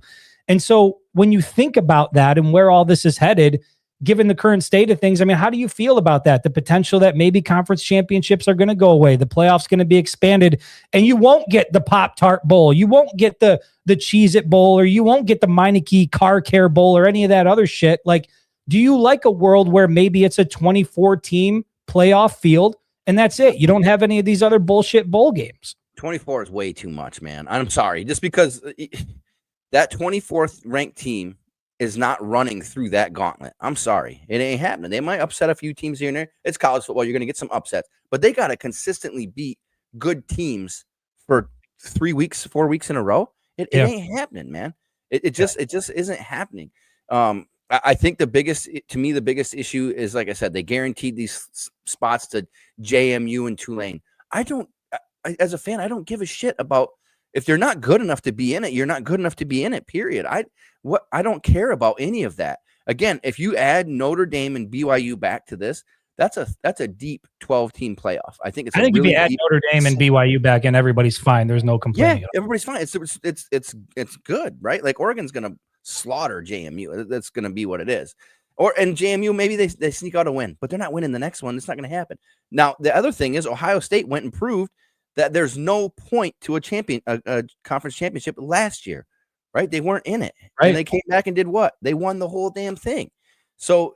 And so when you think about that and where all this is headed, given the current state of things, I mean, how do you feel about that? The potential that maybe conference championships are going to go away. The playoffs going to be expanded, and you won't get the Pop-Tart Bowl. You won't get the Cheez-It Bowl, or you won't get the Meineke Car Care Bowl or any of that other shit. Like, do you like a world where maybe it's a 24-team playoff field and that's it? You don't have any of these other bullshit bowl games. 24 is way too much, man. I'm sorry. Just because that 24th ranked team is not running through that gauntlet. I'm sorry. It ain't happening. They might upset a few teams here and there. It's college football. You're going to get some upsets. But they got to consistently beat good teams for 3 weeks, 4 weeks in a row. It ain't happening, man. It just isn't happening. I think the biggest issue is, like I said, they guaranteed these spots to JMU and Tulane. As a fan, I don't give a shit about if they're not good enough to be in it. You're not good enough to be in it, period. I don't care about any of that. Again, if you add Notre Dame and BYU back to this, that's a deep 12-team playoff. I think if you add Notre Dame and BYU back in, everybody's fine. There's no complaining. Yeah, everybody's fine. It's good, right? Like Oregon's gonna slaughter JMU. That's gonna be what it is. And JMU, maybe they sneak out a win, but they're not winning the next one. It's not gonna happen. Now, the other thing is Ohio State went and proved that there's no point to a conference championship last year, right? They weren't in it. Right. And they came back and did what? They won the whole damn thing. So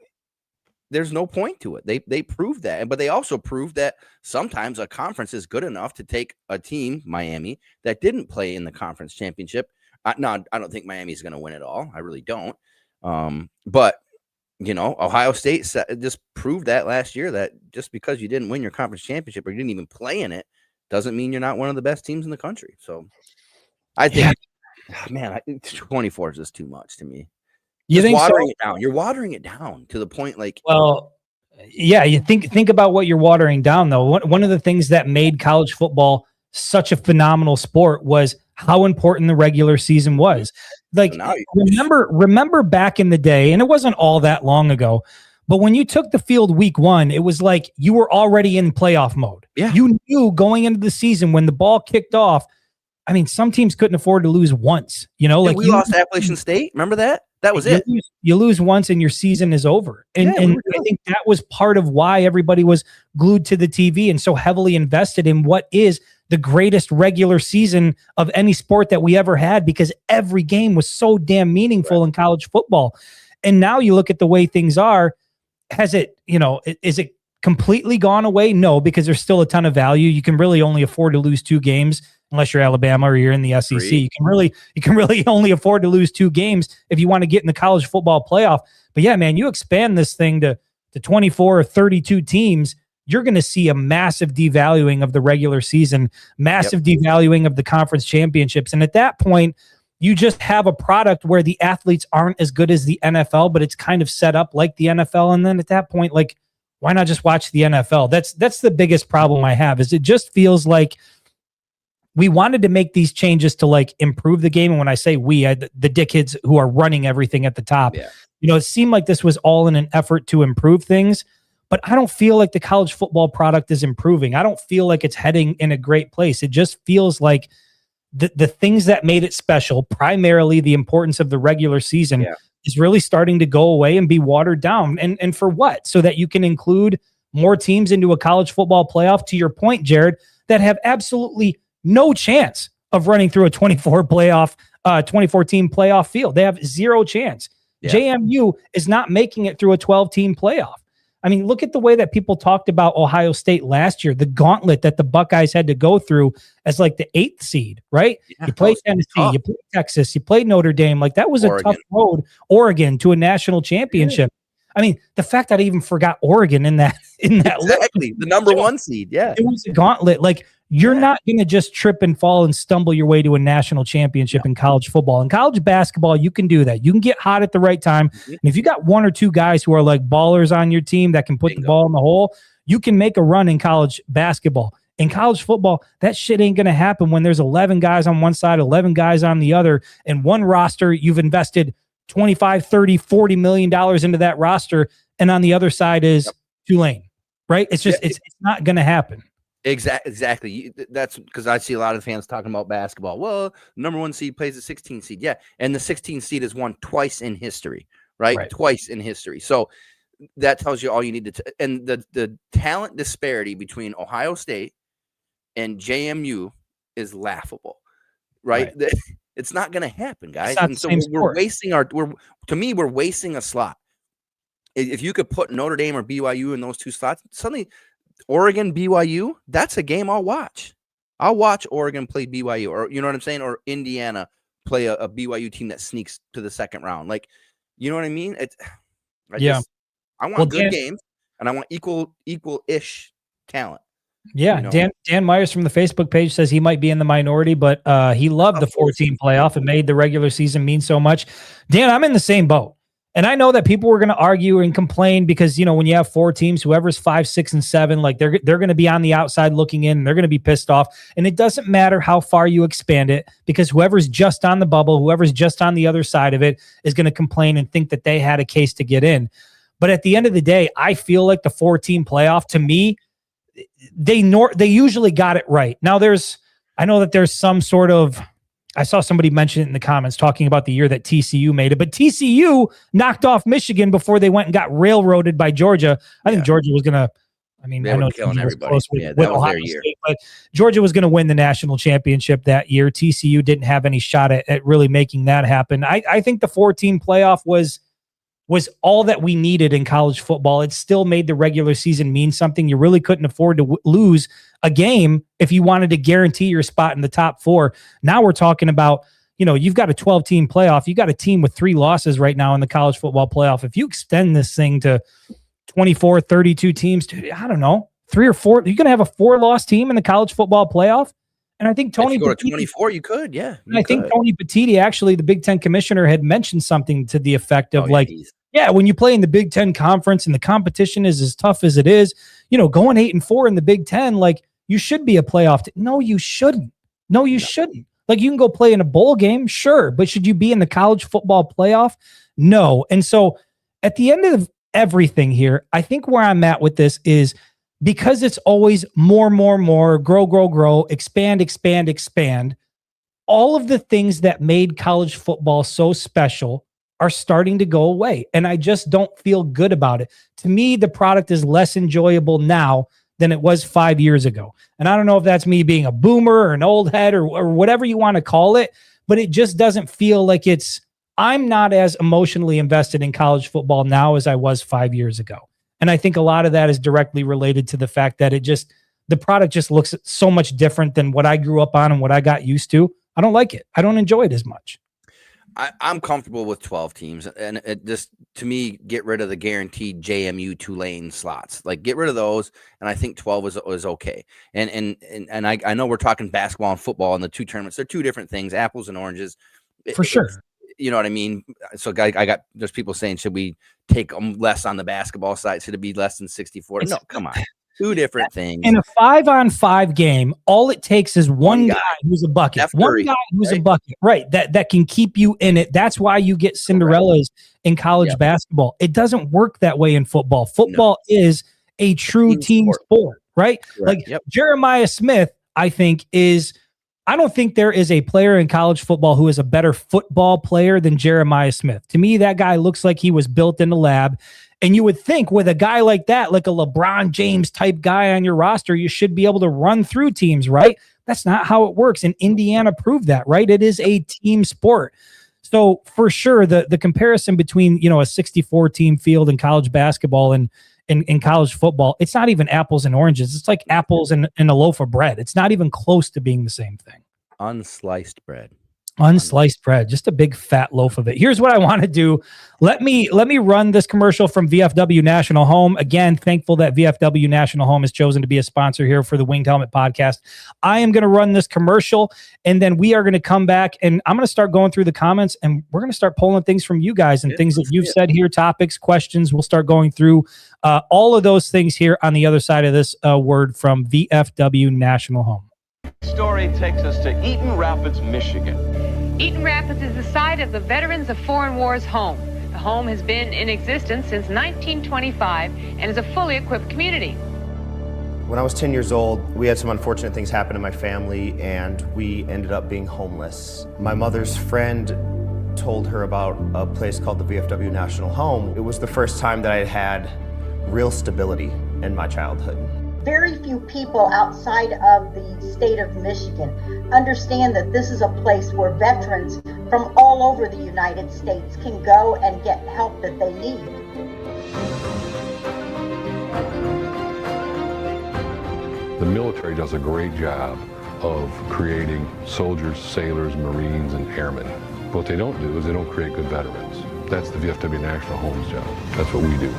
there's no point to it. They proved that. But they also proved that sometimes a conference is good enough to take a team, Miami, that didn't play in the conference championship. No, I don't think Miami's going to win it all. I really don't. But, Ohio State just proved that last year, that just because you didn't win your conference championship or you didn't even play in it doesn't mean you're not one of the best teams in the country. So I think, man, 24 is just too much to me. You think watering it down. You're watering it down to the point like. Well, yeah, you think about what you're watering down, though. One of the things that made college football such a phenomenal sport was how important the regular season was. Like, remember back in the day, and it wasn't all that long ago, but when you took the field week 1, it was like you were already in playoff mode. Yeah. You knew going into the season when the ball kicked off. I mean, some teams couldn't afford to lose once. We lost to Appalachian State. Remember that? That was it. You lose once and your season is over. And I think that was part of why everybody was glued to the TV and so heavily invested in what is the greatest regular season of any sport that we ever had, because every game was so damn meaningful in college football. And now you look at the way things are. Has it, is it completely gone away? No, because there's still a ton of value. You can really only afford to lose 2 games. Unless you're Alabama or you're in the SEC, you can really only afford to lose 2 games if you want to get in the college football playoff. But yeah, man, you expand this thing to 24 or 32 teams, you're going to see a massive devaluing of the regular season, massive devaluing of the conference championships. And at that point, you just have a product where the athletes aren't as good as the NFL, but it's kind of set up like the NFL. And then at that point, like, why not just watch the NFL? That's the biggest problem I have, is it just feels like we wanted to make these changes to like improve the game. And when I say we, the dickheads who are running everything at the top, it seemed like this was all in an effort to improve things, but I don't feel like the college football product is improving. I don't feel like it's heading in a great place. It just feels like the things that made it special, primarily the importance of the regular season, is really starting to go away and be watered down. And for what? So that you can include more teams into a college football playoff, to your point, Jared, that have absolutely no chance of running through a 24 team playoff field. They have zero chance. JMU is not making it through a 12-team playoff. I mean, look at the way that people talked about Ohio State last year, the gauntlet that the Buckeyes had to go through as like the 8th seed, right? You played Tennessee, you played Texas, you played Notre Dame. Like, that was a tough road, Oregon, to a national championship. I mean, the fact that I even forgot Oregon in that exactly the number 1 seed. Yeah, it was a gauntlet. Like, you're not going to just trip and fall and stumble your way to a national championship in college football. In college basketball, you can do that. You can get hot at the right time. And if you got 1 or 2 guys who are like ballers on your team that can put the ball in the hole, you can make a run in college basketball. In college football, that shit ain't going to happen when there's 11 guys on one side, 11 guys on the other, and one roster you've invested 25, 30, 40 million dollars into that roster, and on the other side is Tulane, right? It's just it's not going to happen. Exactly. That's because I see a lot of fans talking about basketball. Well, number 1 seed plays the 16 seed. Yeah, and the 16 seed has won twice in history, right? Twice in history. So that tells you all you need to. And the talent disparity between Ohio State and JMU is laughable, right? It's not going to happen, guys. And so we're wasting we're wasting a slot. If you could put Notre Dame or BYU in those 2 slots, suddenly Oregon, BYU, that's a game I'll watch. I'll watch Oregon play BYU, or you know what I'm saying, or Indiana play a BYU team that sneaks to the second round. Like, you know what I mean? I want good games, and I want equal-ish talent. Yeah, You know? Dan Myers from the Facebook page says he might be in the minority, but he loved the 4-team playoff and made the regular season mean so much. Dan, I'm in the same boat. And I know that people were going to argue and complain because, you know, when you have 4 teams, whoever's 5, 6, and 7, like they're going to be on the outside looking in, and they're going to be pissed off. And it doesn't matter how far you expand it, because whoever's just on the bubble, whoever's just on the other side of it is going to complain and think that they had a case to get in. But at the end of the day, I feel like the 4-team playoff, to me, they usually got it right. Now I know that there's some sort of, I saw somebody mention it in the comments talking about the year that TCU made it, but TCU knocked off Michigan before they went and got railroaded by Georgia. I think Georgia was going to, I mean, I know killing everybody. With that was their year. State, but Georgia was going to win the national championship that year. TCU didn't have any shot at really making that happen. I think the 4-team playoff was all that we needed in college football. It still made the regular season mean something. You really couldn't afford to lose a game if you wanted to guarantee your spot in the top 4. Now we're talking about, you know, you've got a 12-team playoff. You got a team with 3 losses right now in the college football playoff. If you extend this thing to 24, 32 teams, I don't know, 3 or 4, you're going to have a 4-loss team in the college football playoff. And I think Tony, if you go to 24, you could, yeah. I think Tony Petitti, actually, the Big Ten commissioner, had mentioned something to the effect of when you play in the Big Ten conference and the competition is as tough as it is, you know, going 8-4 in the Big Ten, like, you should be a playoff. No, you shouldn't. No, you shouldn't. Like, you can go play in a bowl game, sure, but should you be in the college football playoff? No. And so at the end of everything here, I think where I'm at with this is, because it's always more, grow, expand. All of the things that made college football so special are starting to go away. And I just don't feel good about it. To me, the product is less enjoyable now than it was 5 years ago. And I don't know if that's me being a boomer or an old head or whatever you want to call it, but it just doesn't feel like I'm not as emotionally invested in college football now as I was 5 years ago. And I think a lot of that is directly related to the fact that the product just looks so much different than what I grew up on and what I got used to. I don't like it. I don't enjoy it as much. I'm comfortable with 12 teams, and it just, to me, get rid of the guaranteed JMU Tulane slots. Like, get rid of those, and I think 12 is okay. And I know we're talking basketball and football, and the 2 tournaments, they're 2 different things, apples and oranges. For sure. You know what I mean? So there's people saying, should we take them less on the basketball side? Should it be less than 60-40? No, come on. 2 different things. In a 5-on-5 game, all it takes is one guy who's a bucket. One guy who's a bucket, right? That can keep you in it. That's why you get Cinderellas in college basketball. It doesn't work that way in football. Football is a true team sport, right? Correct. Like Jeremiah Smith, I don't think there is a player in college football who is a better football player than Jeremiah Smith. To me, that guy looks like he was built in a lab. And you would think with a guy like that, like a LeBron James type guy on your roster, you should be able to run through teams, right? That's not how it works. And Indiana proved that, right? It is a team sport. So for sure, the comparison between, you know, a 64-team field in college basketball and in college football, it's not even apples and oranges. It's like apples and a loaf of bread. It's not even close to being the same thing. Unsliced bread. Unsliced bread, just a big fat loaf of it. Here's what I want to do. Let me run this commercial from VFW National Home. Again, thankful that VFW National Home has chosen to be a sponsor here for the Winged Helmet podcast. I am going to run this commercial, and then we are going to come back, and I'm going to start going through the comments, and we're going to start pulling things from you guys and things that you've said here, topics, questions. We'll start going through all of those things here on the other side of this word from VFW National Home. Story takes us to Eaton Rapids, Michigan. Eaton Rapids is the site of the Veterans of Foreign Wars home. The home has been in existence since 1925 and is a fully equipped community. When I was 10 years old, we had some unfortunate things happen in my family, and we ended up being homeless. My mother's friend told her about a place called the VFW National Home. It was the first time that I had real stability in my childhood. Very few people outside of the state of Michigan understand that this is a place where veterans from all over the United States can go and get help that they need. The military does a great job of creating soldiers, sailors, Marines, and airmen. What they don't do is they don't create good veterans. That's the VFW National Home's job. That's what we do.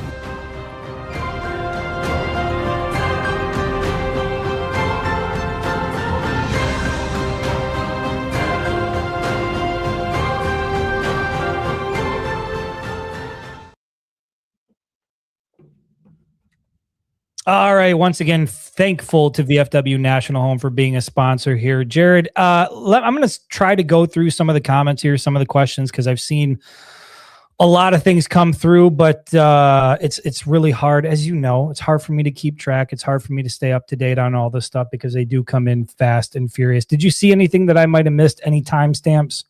All right. Once again, thankful to VFW National Home for being a sponsor here. Jared, I'm going to try to go through some of the comments here, some of the questions, because I've seen a lot of things come through, but it's really hard. As you know, it's hard for me to keep track. It's hard for me to stay up to date on all this stuff because they do come in fast and furious. Did you see anything that I might have missed? Any timestamps?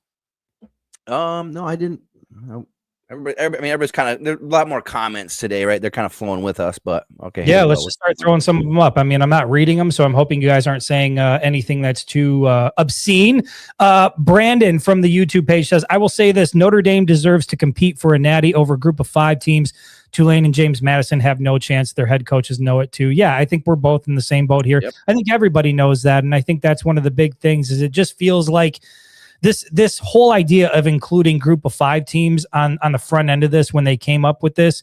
No, I didn't. No. Everybody's kind of, there's a lot more comments today, right? They're kind of flowing with us, but okay. Yeah, let's just start throwing some of them up. I mean, I'm not reading them, so I'm hoping you guys aren't saying anything that's too obscene. Brandon from the YouTube page says, I will say this, Notre Dame deserves to compete for a natty over a group of 5 teams. Tulane and James Madison have no chance. Their head coaches know it too. Yeah, I think we're both in the same boat here. Yep. I think everybody knows that, and I think that's one of the big things is it just feels like this whole idea of including group of 5 teams on the front end of this when they came up with this,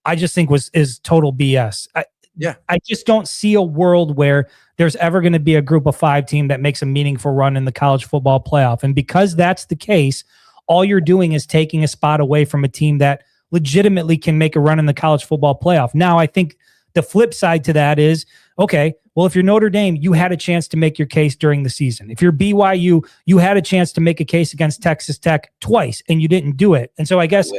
I just think is total BS. I just don't see a world where there's ever going to be a group of 5 team that makes a meaningful run in the college football playoff. And because that's the case, all you're doing is taking a spot away from a team that legitimately can make a run in the college football playoff. Now, I think the flip side to that is, okay, well, if you're Notre Dame, you had a chance to make your case during the season. If you're BYU, you had a chance to make a case against Texas Tech twice, and you didn't do it. And so I guess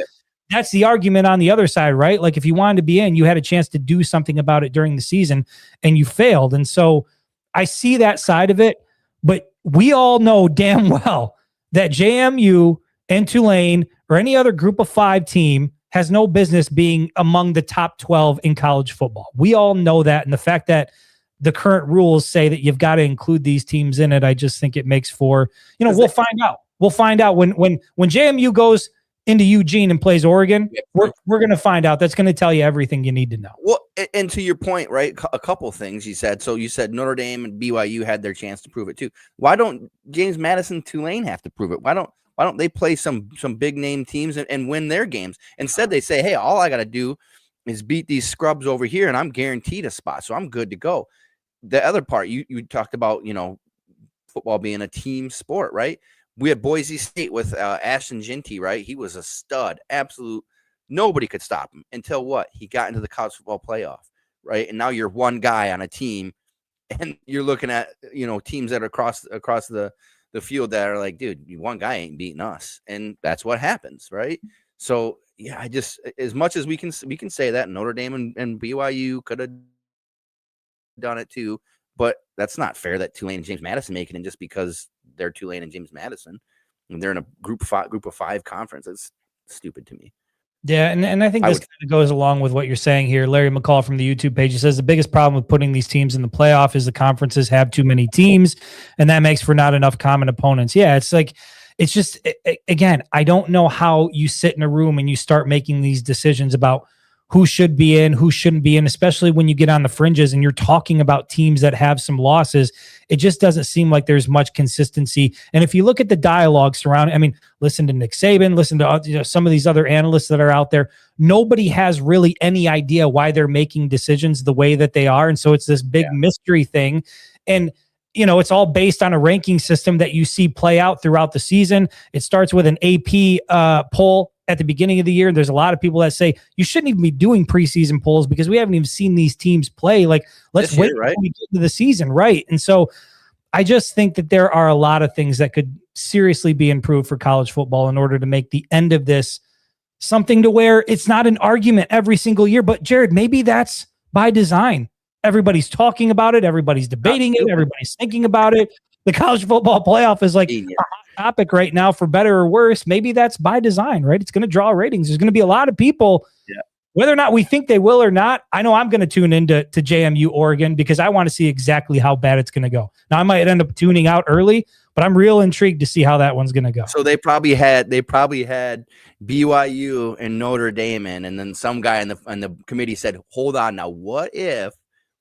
that's the argument on the other side, right? Like if you wanted to be in, you had a chance to do something about it during the season, and you failed. And so I see that side of it, but we all know damn well that JMU and Tulane or any other group of 5 team has no business being among the top 12 in college football. We all know that. And the fact that the current rules say that you've got to include these teams in it, I just think it makes for, we'll find out. We'll find out when JMU goes into Eugene and plays Oregon, we're going to find out. That's going to tell you everything you need to know. Well, and to your point, right, a couple things you said. So you said Notre Dame and BYU had their chance to prove it too. Why don't James Madison, Tulane have to prove it? Why don't they play some big name teams and win their games? Instead, they say, hey, all I got to do is beat these scrubs over here, and I'm guaranteed a spot, so I'm good to go. The other part, you talked about, football being a team sport, right? We had Boise State with Ashton Jeanty, right? He was a stud, absolute. Nobody could stop him until what? He got into the college football playoff, right? And now you're one guy on a team, and you're looking at teams that are across the field that are like, dude, one guy ain't beating us, and that's what happens, right? So yeah, I just, as much as we can say that Notre Dame and BYU could have done it too, but that's not fair that Tulane and James Madison make it in just because they're Tulane and James Madison and they're in a group of 5 conference. It's stupid to me. Yeah, and I think this kind of goes along with what you're saying here. Larry McCall from the YouTube page, he says the biggest problem with putting these teams in the playoff is the conferences have too many teams, and that makes for not enough common opponents. Yeah, it's just, again, I don't know how you sit in a room and you start making these decisions about who should be in, who shouldn't be in, especially when you get on the fringes and you're talking about teams that have some losses. It just doesn't seem like there's much consistency. And if you look at the dialogue surrounding, listen to Nick Saban, listen to some of these other analysts that are out there. Nobody has really any idea why they're making decisions the way that they are. And so it's this big mystery thing. And it's all based on a ranking system that you see play out throughout the season. It starts with an AP poll at the beginning of the year. There's a lot of people that say you shouldn't even be doing preseason polls because we haven't even seen these teams play. Like, let's wait until we get into the season, right? And so I just think that there are a lot of things that could seriously be improved for college football in order to make the end of this something to where it's not an argument every single year. But Jared, maybe that's by design. Everybody's talking about it. Everybody's debating it. Everybody's thinking about it. The college football playoff is like a hot topic right now, for better or worse. Maybe that's by design, right? It's going to draw ratings. There's going to be a lot of people, whether or not we think they will or not. I know I'm going to tune into JMU Oregon because I want to see exactly how bad it's going to go. Now I might end up tuning out early, but I'm real intrigued to see how that one's going to go. So they probably had BYU and Notre Dame in, and then some guy in the committee said, "Hold on, now what if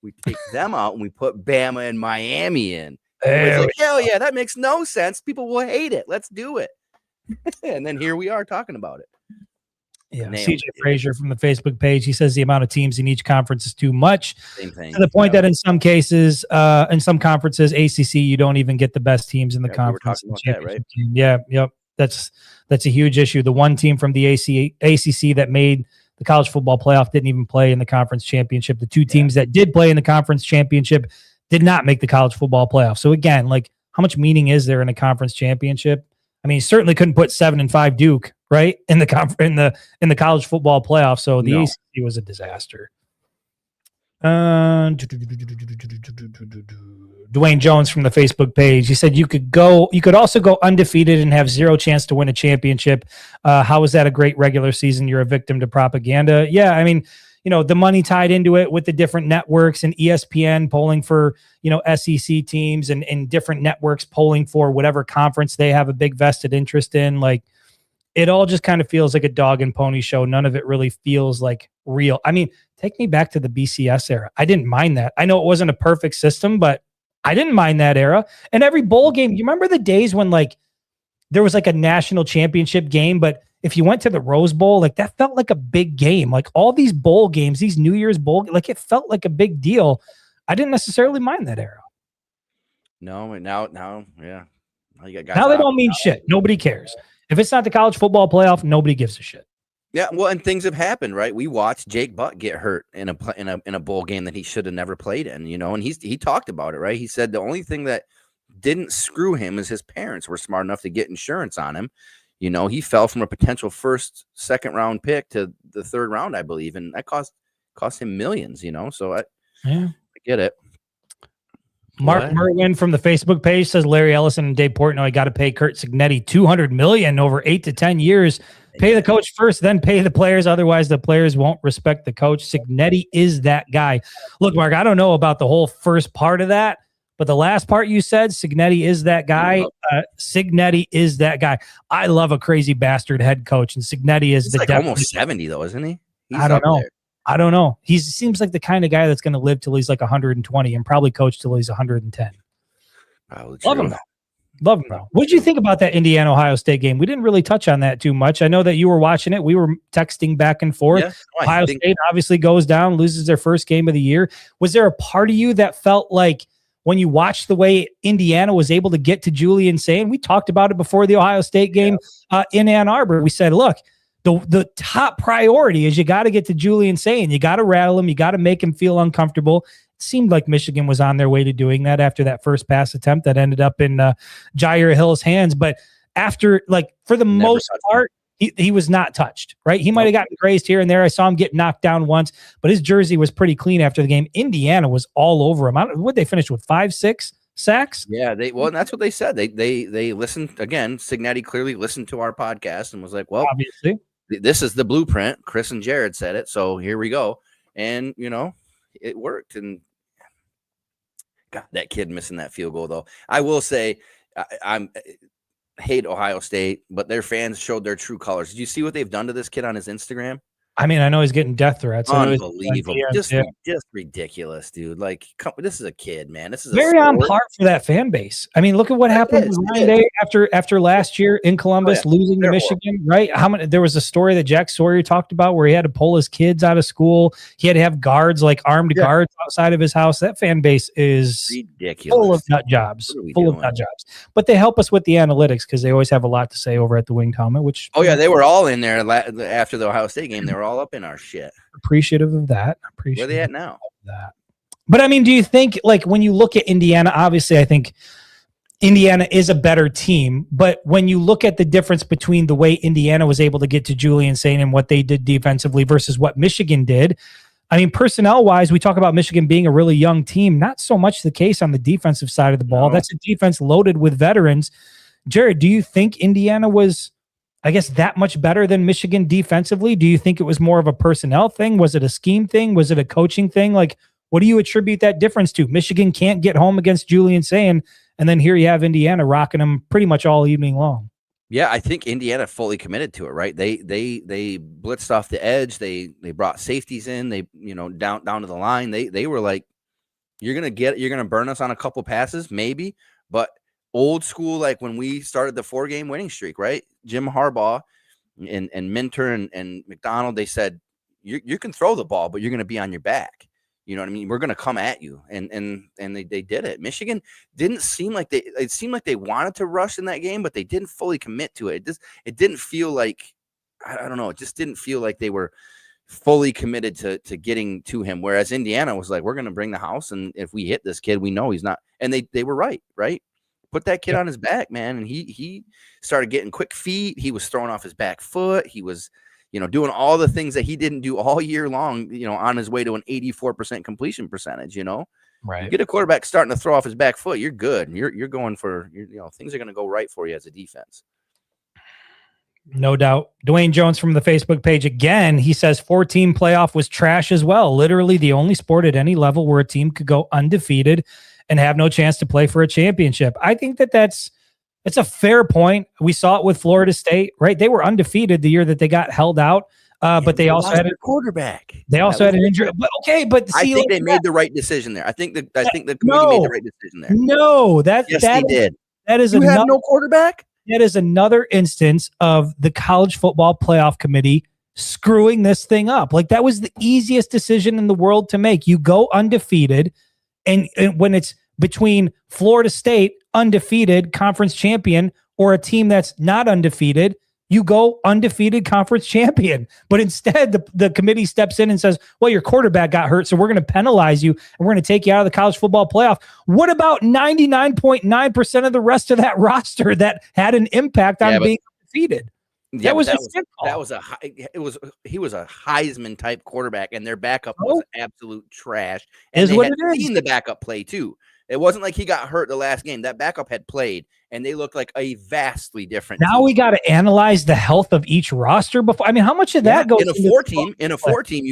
we take them out and we put Bama and Miami in?" Like, hell yeah, that makes no sense. People will hate it. Let's do it. And then here we are talking about it. Yeah, CJ Frazier from the Facebook page, he says the amount of teams in each conference is too much. Same thing. To the point that in some cases, in some conferences, ACC, you don't even get the best teams in the conference. We were talking about that, right? Yeah, yep. That's a huge issue. The one team from the ACC that made the college football playoff didn't even play in the conference championship. The two teams that did play in the conference championship did not make the college football playoff. So again, like, how much meaning is there in a conference championship? I mean, you certainly couldn't put 7-5 Duke, right, in the college football playoff. So the ACC was a disaster. Dwayne Jones from the Facebook page. He said you could also go undefeated and have zero chance to win a championship. How is that a great regular season? You're a victim to propaganda. Yeah, I mean, the money tied into it with the different networks and ESPN polling for, SEC teams and different networks polling for whatever conference they have a big vested interest in. Like, it all just kind of feels like a dog and pony show. None of it really feels like real. I mean, take me back to the BCS era. I didn't mind that. I know it wasn't a perfect system, but I didn't mind that era. And every bowl game, you remember the days when like there was like a national championship game, but if you went to the Rose Bowl, like that felt like a big game. Like all these bowl games, these New Year's bowl, like it felt like a big deal. I didn't necessarily mind that era. No, now, yeah. Now they don't mean shit. Nobody cares. If it's not the college football playoff, nobody gives a shit. Yeah, well, and things have happened, right? We watched Jake Butt get hurt in a bowl game that he should have never played in, and he talked about it, right? He said the only thing that didn't screw him is his parents were smart enough to get insurance on him. He fell from a potential second round pick to the third round, I believe, and that cost him millions. So I get it. Mark Merwin from the Facebook page says Larry Ellison and Dave Portnoy got to pay Curt Cignetti $200 million over 8 to 10 years. Pay the coach first, then pay the players. Otherwise, the players won't respect the coach. Cignetti is that guy. Look, Mark, I don't know about the whole first part of that, but the last part you said, Cignetti is that guy. Cignetti is that guy. I love a crazy bastard head coach, and Cignetti is almost 70 though, isn't he? I don't know. I don't know. He seems like the kind of guy that's going to live till he's like 120 and probably coach till he's 110. Love him though. Love him though. What did you think about that Indiana-Ohio State game? We didn't really touch on that too much. I know that you were watching it. We were texting back and forth. Yeah, Ohio State obviously goes down, loses their first game of the year. Was there a part of you that felt like when you watched the way Indiana was able to get to Julian Sayin? We talked about it before the Ohio State game in Ann Arbor. We said, look, the top priority is you got to get to Julian Sayin. You got to rattle him. You got to make him feel uncomfortable. It seemed like Michigan was on their way to doing that after that first pass attempt that ended up in Jair Hill's hands. But after, for the most part, he was not touched, right? He might have gotten grazed here and there. I saw him get knocked down once, but his jersey was pretty clean after the game. Indiana was all over him. What they finished with 5-6 sacks? Yeah, and that's what they said. They listened again. Cignetti clearly listened to our podcast and was like, well, obviously. This is the blueprint. Chris and Jared said it, so here we go. And it worked. And God, that kid missing that field goal, though. I will say, I hate Ohio State, but their fans showed their true colors. Did you see what they've done to this kid on his Instagram? I mean, I know he's getting death threats. Unbelievable. Just ridiculous, dude. This is a kid, man. This is very on par for that fan base. I mean, look at what happened with Ryan Day after last year in Columbus, losing to Michigan, right? There was a story that Jack Sawyer talked about where he had to pull his kids out of school. He had to have guards, armed guards outside of his house. That fan base is ridiculous. Full of nut jobs. But they help us with the analytics because they always have a lot to say over at the Winged Helmet, which... Oh, yeah, they were all in there after the Ohio State game. They were all up in our shit. Appreciative of that. Where are they at now? But I mean, do you think when you look at Indiana, obviously I think Indiana is a better team, but when you look at the difference between the way Indiana was able to get to Julian Sayin and what they did defensively versus what Michigan did, I mean, personnel wise, we talk about Michigan being a really young team, not so much the case on the defensive side of the ball. No. That's a defense loaded with veterans. Jared, do you think Indiana was, I guess, that much better than Michigan defensively? Do you think it was more of a personnel thing? Was it a scheme thing? Was it a coaching thing? What do you attribute that difference to? Michigan can't get home against Julian Sayin, and then here you have Indiana rocking them pretty much all evening long. Yeah, I think Indiana fully committed to it, right? They blitzed off the edge. They brought safeties in. They, down to the line. They were like, you're gonna burn us on a couple passes, maybe, but old school, like when we started the 4-game winning streak, right? Jim Harbaugh and Minter and McDonald, they said, you can throw the ball, but you're going to be on your back. You know what I mean? We're going to come at you. And they did it. Michigan didn't seem like it seemed like they wanted to rush in that game, but they didn't fully commit to it. It didn't feel like, I don't know. It just didn't feel like they were fully committed to getting to him. Whereas Indiana was like, we're going to bring the house. And if we hit this kid, we know he's not. And they were right. Put that kid on his back, man. And he started getting quick feet. He was throwing off his back foot. He was, doing all the things that he didn't do all year long, on his way to an 84% completion percentage, Right. You get a quarterback starting to throw off his back foot, you're good. You're going for, things are going to go right for you as a defense. No doubt. Dwayne Jones from the Facebook page again, he says 4-team playoff was trash as well. Literally the only sport at any level where a team could go undefeated and have no chance to play for a championship. I think that's a fair point. We saw it with Florida State, right? They were undefeated the year that they got held out, but they also had a quarterback. They also had an injury. But okay, but I think they made the right decision there. I think the committee made the right decision there. No, they did. That is have no quarterback. That is another instance of the college football playoff committee screwing this thing up. Like, that was the easiest decision in the world to make. You go undefeated, and when it's between Florida State, undefeated conference champion, or a team that's not undefeated, you go undefeated conference champion. But instead, the committee steps in and says, well, your quarterback got hurt, so we're going to penalize you, and we're going to take you out of the college football playoff. What about 99.9% of the rest of that roster that had an impact on being undefeated? Yeah, he was a Heisman type quarterback, and their backup was absolute trash. And they had seen the backup play too. It wasn't like he got hurt the last game. That backup had played, and they looked like a vastly different Now team. we got to analyze the health of each roster before. I mean, how much of that goes in a 4-team? In a 4-team,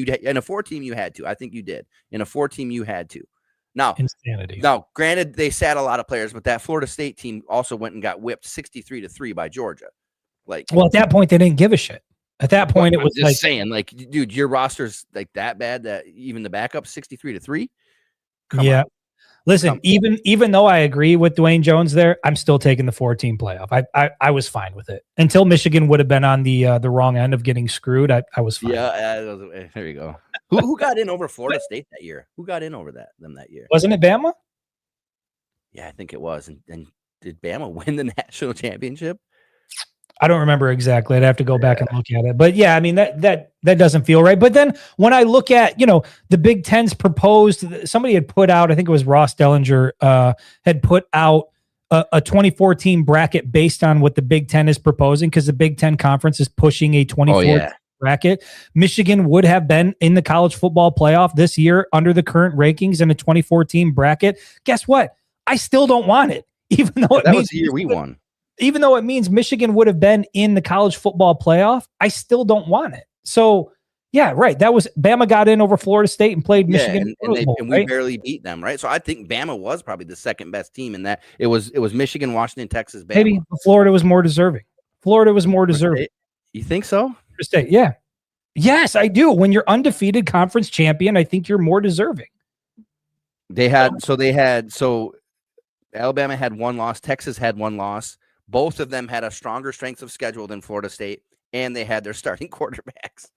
you had to. I think you did. In a 4-team, you had to. Now, insanity. Now, granted, they sat a lot of players, but that Florida State team also went and got whipped 63-3 by Georgia. Well, at that point, they didn't give a shit. At that point, it was just saying, like, dude, your roster's like that bad that even the backup 63-3. Come on. Listen, even though I agree with Dwayne Jones there, I'm still taking the 4-team playoff. I was fine with it until Michigan would have been on the wrong end of getting screwed. I was fine. Yeah, there you go. Who got in over Florida State that year? Who got in over them that year? Wasn't it Bama? Yeah, I think it was. And did Bama win the national championship? I don't remember exactly. I'd have to go back and look at it. But yeah, I mean, that doesn't feel right. But then when I look at, the Big Ten's proposed, somebody had put out, I think it was Ross Dellinger, had put out a 24-team bracket based on what the Big Ten is proposing, because the Big Ten Conference is pushing a 24 bracket. Michigan would have been in the college football playoff this year under the current rankings in a 24-team bracket. Guess what? I still don't want it, even though that was the year we won. Even though it means Michigan would have been in the college football playoff, I still don't want it. So, yeah, right. That was Bama got in over Florida State and played Michigan. And we barely beat them, right? So I think Bama was probably the second best team in that. It was Michigan, Washington, Texas, Bama. Maybe Florida was more deserving. You think so? State, yeah. Yes, I do. When you're undefeated conference champion, I think you're more deserving. So Alabama had one loss, Texas had one loss. Both of them had a stronger strength of schedule than Florida State, and they had their starting quarterbacks.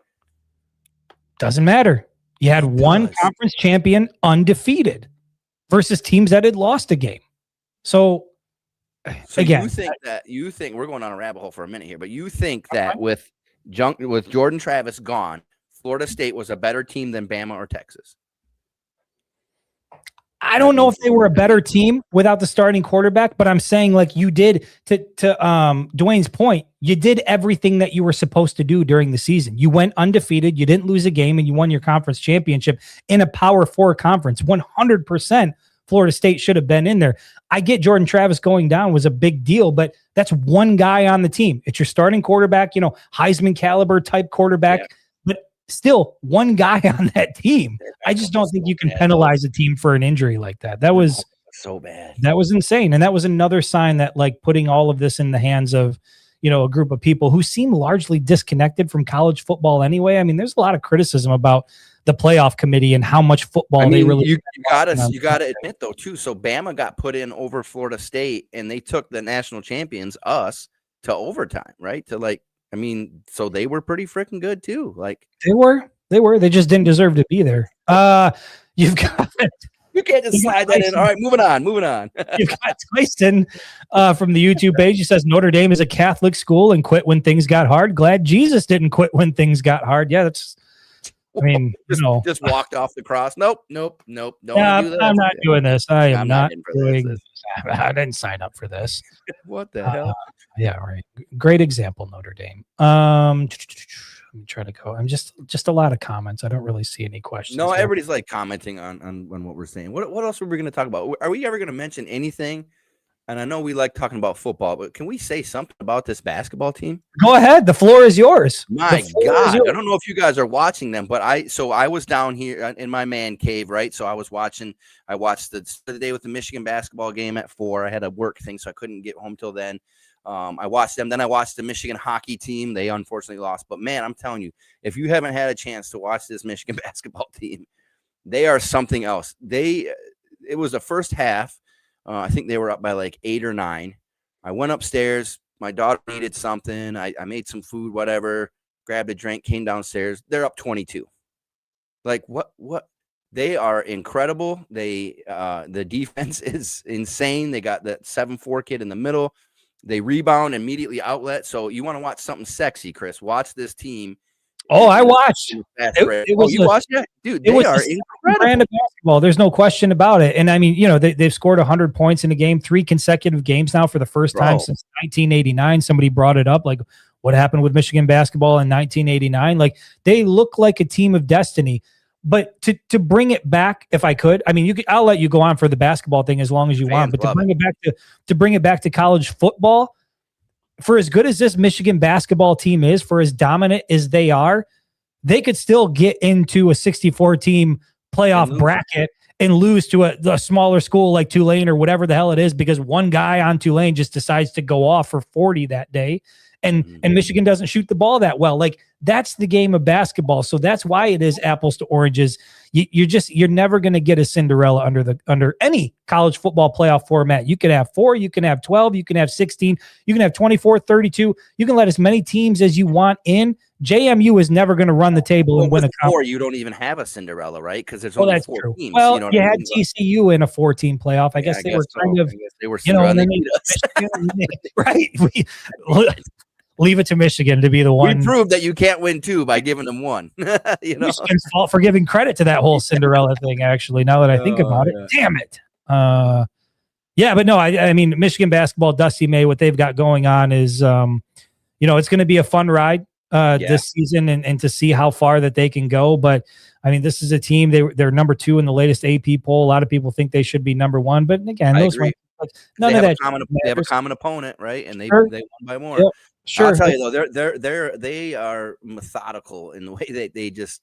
Doesn't matter. You had one conference champion undefeated versus teams that had lost a game. So again, you think we're going on a rabbit hole for a minute here, but you think that with Jordan Travis gone, Florida State was a better team than Bama or Texas? I don't know if they were a better team without the starting quarterback, but I'm saying, like you did to Dwayne's point, you did everything that you were supposed to do during the season. You went undefeated, you didn't lose a game, and you won your conference championship in a Power 4 conference. 100% Florida State should have been in there. I get Jordan Travis going down was a big deal, but that's one guy on the team. It's your starting quarterback, Heisman caliber type quarterback. Yeah. Still one guy on that team. I just don't think you can penalize a team for an injury like that. That was so bad. That was insane. And that was another sign that, like, putting all of this in the hands of, a group of people who seem largely disconnected from college football anyway. I mean, there's a lot of criticism about the playoff committee and how much football they really. You gotta admit though too. So Bama got put in over Florida State, and they took the national champions, us, to overtime, right? So they were pretty freaking good too. Like they were. They just didn't deserve to be there. You've got. You can't just slide that in. All right, moving on. You've got Tyson from the YouTube page. He says Notre Dame is a Catholic school and quit when things got hard. Glad Jesus didn't quit when things got hard. Yeah, I mean, just walked off the cross. Nope. Don't yeah, do this. I'm not doing this. I am I'm not in for doing this. I didn't sign up for this. What the hell? Yeah, right. Great example, Notre Dame. Let me try to go. I'm just a lot of comments. I don't really see any questions. No, here. everybody's like commenting on what we're saying. What else were we going to talk about? Are we ever going to mention anything? And I know we like talking about football, but can we say something about this basketball team? Go ahead. The floor is yours. My God, I don't know if you guys are watching them, but I was down here in my man cave, right? So I watched the day with the Michigan basketball game at 4. I had a work thing, so I couldn't get home till then. I watched them. Then I watched the Michigan hockey team. They unfortunately lost, but man, I'm telling you, if you haven't had a chance to watch this Michigan basketball team, they are something else. It was the first half. I think they were up by like 8 or 9. I went upstairs. My daughter needed something. I made some food, whatever, grabbed a drink, came downstairs. They're up 22. Like what? They are incredible. The defense is insane. They got that 7'4" kid in the middle. They rebound immediately outlet. So you want to watch something sexy, Chris? Watch this team. Oh, I watched. It was you watched it, dude. They are incredible. Brand of basketball. There's no question about it. And I mean, they've scored 100 points in a game, 3 consecutive games now for the first time since 1989. Somebody brought it up, like what happened with Michigan basketball in 1989. Like they look like a team of destiny. But to bring it back, if I could, I mean, I'll let you go on for the basketball thing as long as you want. But to bring it back to college football. For as good as this Michigan basketball team is, for as dominant as they are, they could still get into a 64-team playoff bracket and lose to a smaller school like Tulane or whatever the hell it is because one guy on Tulane just decides to go off for 40 that day. And Michigan doesn't shoot the ball that well. Like that's the game of basketball. So that's why it is apples to oranges. You're never going to get a Cinderella under any college football playoff format. You can have 4, you can have 12, you can have 16, you can have 24, 32. You can let as many teams as you want in. JMU is never going to run the table and win a conference. 4, you don't even have a Cinderella, right? Because there's only 4 teams. Well, you had TCU in a 4-team playoff. I guess they were kind of, they were Cinderella. Right? Leave it to Michigan to be the one. We proved that you can't win 2 by giving them 1. Michigan's fault for giving credit to that whole Cinderella thing, actually, now that I think about it. Damn it. Yeah, but no, I mean, Michigan basketball, Dusty May, what they've got going on is, it's going to be a fun ride this season and to see how far that they can go. But, I mean, this is a team, they're number 2 in the latest AP poll. A lot of people think they should be number 1. But, again, those ones, none of that. They have a common opponent, right? And they won by more. Yep. Sure. I'll tell you though, they are methodical in the way they just.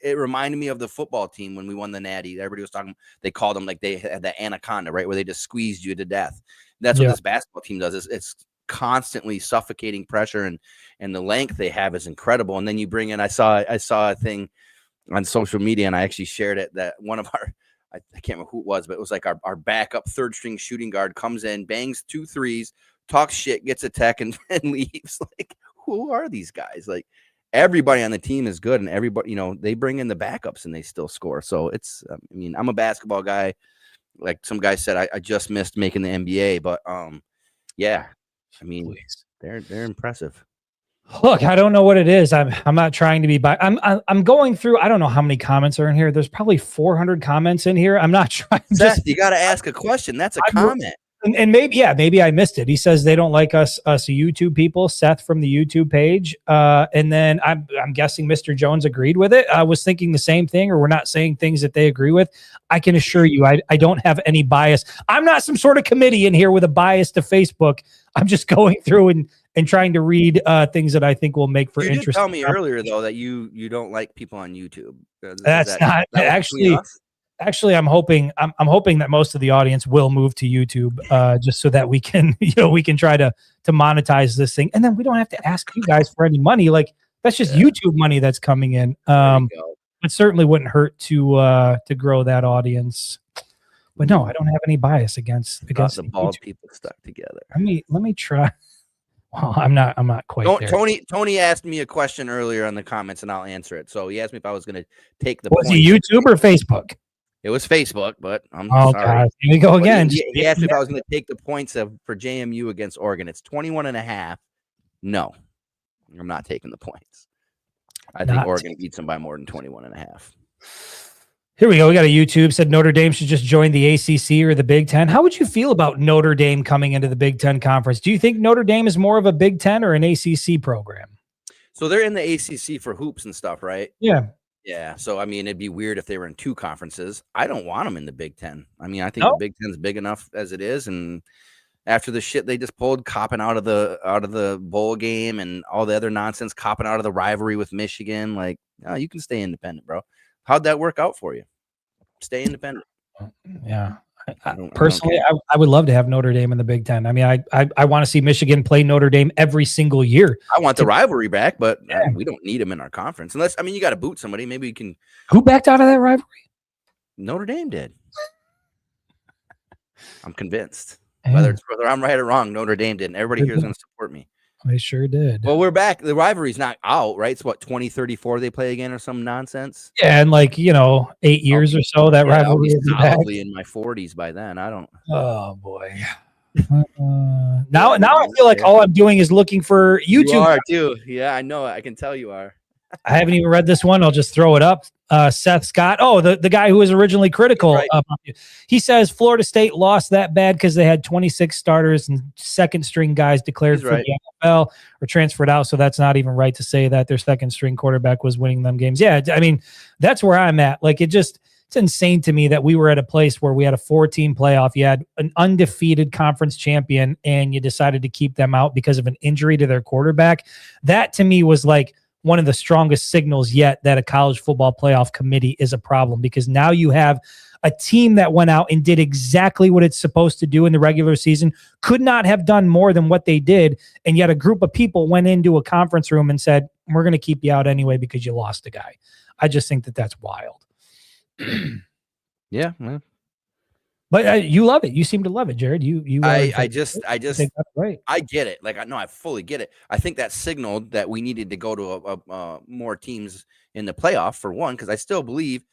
It reminded me of the football team when we won the Natty. Everybody was talking. They called them like they had the anaconda, right, where they just squeezed you to death. That's what this basketball team does. It's constantly suffocating pressure, and the length they have is incredible. And then you bring in. I saw a thing on social media, and I actually shared it that one of our. I can't remember who it was, but it was like our backup third string shooting guard comes in, bangs 2 threes. Talks shit, gets a tech, and leaves. Like, who are these guys? Like, everybody on the team is good, and everybody, they bring in the backups and they still score. So it's, I mean, I'm a basketball guy. Like some guy said, I just missed making the NBA, but yeah, I mean, they're impressive. Look, I don't know what it is. I'm not trying to be I'm going through. I don't know how many comments are in here. There's probably 400 comments in here. I'm not trying. You got to ask a question. That's a comment. And maybe I missed it. He says they don't like us YouTube people, Seth from the YouTube page. And then I'm guessing Mr. Jones agreed with it. I was thinking the same thing, or we're not saying things that they agree with. I can assure you, I don't have any bias. I'm not some sort of committee in here with a bias to Facebook. I'm just going through and trying to read things that I think will make for interesting. You did tell me earlier though that you don't like people on YouTube. That's not actually. Actually, I'm hoping that most of the audience will move to YouTube, just so that we can, we can try to monetize this thing, and then we don't have to ask you guys for any money. Like that's just YouTube money that's coming in. It certainly wouldn't hurt to grow that audience. But no, I don't have any bias against the bald people stuck together. Let me try. Well, I'm not quite there. Tony asked me a question earlier in the comments, and I'll answer it. So he asked me if I was going to take the. Was it YouTube or Facebook? It was Facebook, but I'm sorry. God. Here we go again. He asked me if I was going to take the points for JMU against Oregon. It's 21.5. No, I'm not taking the points. I think Oregon beats them by more than 21.5. Here we go. We got a YouTube said Notre Dame should just join the ACC or the Big Ten. How would you feel about Notre Dame coming into the Big Ten conference? Do you think Notre Dame is more of a Big Ten or an ACC program? So they're in the ACC for hoops and stuff, right? Yeah. Yeah. So, I mean, it'd be weird if they were in two conferences. I don't want them in the Big Ten. I mean, I think the Big Ten's big enough as it is. And after the shit they just pulled, copping out of the bowl game and all the other nonsense, copping out of the rivalry with Michigan, like, no, you can stay independent, bro. How'd that work out for you? Stay independent. Yeah. Personally, I would love to have Notre Dame in the Big Ten. I mean, I want to see Michigan play Notre Dame every single year. I want the rivalry back, but we don't need them in our conference. Unless, I mean, you got to boot somebody. Maybe you can. Who backed out of that rivalry? Notre Dame did. I'm convinced. Yeah. Whether I'm right or wrong, Notre Dame did. And everybody here is going to support me. They sure did. Well, we're back. The rivalry's not out, right? It's what, 2034 they play again or some nonsense? Yeah, and 8 years or so, that rivalry is probably in my 40s by then. I don't. Oh boy. Now I feel like all I'm doing is looking for YouTube. You are too. Yeah, I know. I can tell you are. I haven't even read this one. I'll just throw it up. Seth Scott. Oh, the guy who was originally critical. Right. He says Florida State lost that bad because they had 26 starters and second string guys declared for the NFL or transferred out. So that's not even right to say that their second string quarterback was winning them games. Yeah, I mean, that's where I'm at. It's insane to me that we were at a place where we had a 4-team playoff. You had an undefeated conference champion and you decided to keep them out because of an injury to their quarterback. That to me was one of the strongest signals yet that a college football playoff committee is a problem, because now you have a team that went out and did exactly what it's supposed to do in the regular season, could not have done more than what they did. And yet a group of people went into a conference room and said, we're going to keep you out anyway because you lost a guy. I just think that that's wild. Yeah. Man. But you love it. You seem to love it, Jared. I just right. I get it. I fully get it. I think that signaled that we needed to go to a more teams in the playoff for one, because I still believe,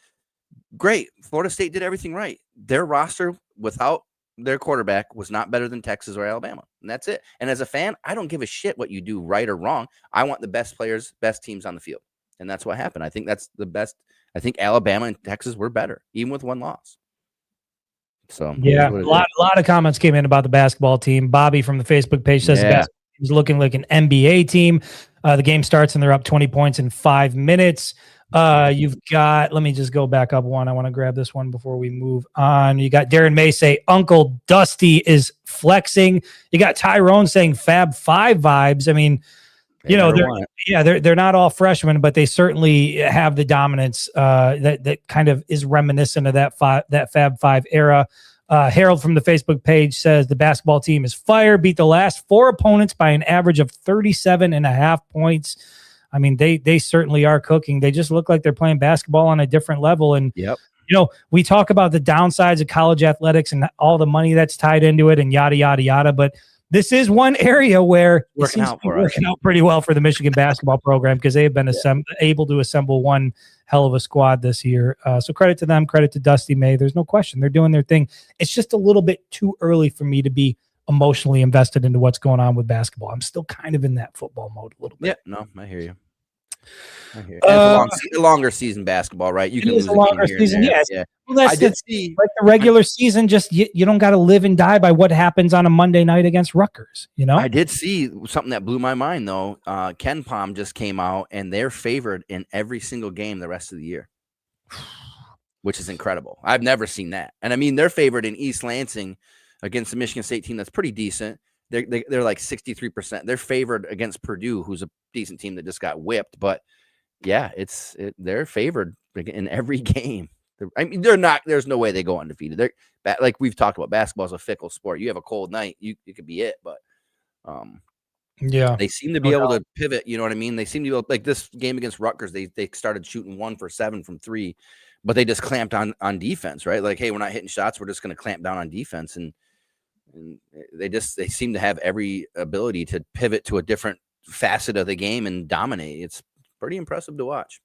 great, Florida State did everything right. Their roster without their quarterback was not better than Texas or Alabama, and that's it. And as a fan, I don't give a shit what you do right or wrong. I want the best players, best teams on the field, and that's what happened. I think that's the best. I think Alabama and Texas were better, even with one loss. So yeah, a lot of comments came in about the basketball team. Bobby from the Facebook page says the basketball team is looking like an NBA team. The game starts and they're up 20 points in 5 minutes. You've got, let me just go back up one. I want to grab this one before we move on. You got Darren May say Uncle Dusty is flexing. You got Tyrone saying Fab Five vibes. I mean, they're not all freshmen, but they certainly have the dominance that kind of is reminiscent of that Fab Five era. Harold from the Facebook page says the basketball team is fire, beat the last 4 opponents by an average of 37.5 points. I mean, they certainly are cooking. They just look like they're playing basketball on a different level. And we talk about the downsides of college athletics and all the money that's tied into it and yada yada yada, but this is one area where working out pretty well for the Michigan basketball program, because they have been able to assemble one hell of a squad this year. So credit to them, credit to Dusty May. There's no question. They're doing their thing. It's just a little bit too early for me to be emotionally invested into what's going on with basketball. I'm still kind of in that football mode a little bit. Yeah, no, I hear you. It's a longer season basketball, right? You can lose a longer season. Yes. Yeah. Well, I did see the regular season. Just you don't got to live and die by what happens on a Monday night against Rutgers. I did see something that blew my mind though. Ken Pom just came out and they're favored in every single game the rest of the year, which is incredible. I've never seen that. And I mean, they're favored in East Lansing against the Michigan State team that's pretty decent. They're like 63%. They're favored against Purdue, who's a decent team that just got whipped. But yeah, they're favored in every game. I mean, they're not. There's no way they go undefeated. They're like we've talked about. Basketball is a fickle sport. You have a cold night, it could be it. But they seem to be able to pivot. You know what I mean? They seem to be able, like this game against Rutgers. They started shooting 1 for 7 from 3, but they just clamped on defense, right? Like, hey, we're not hitting shots. We're just going to clamp down on defense and they seem to have every ability to pivot to a different facet of the game and dominate. It's pretty impressive to watch.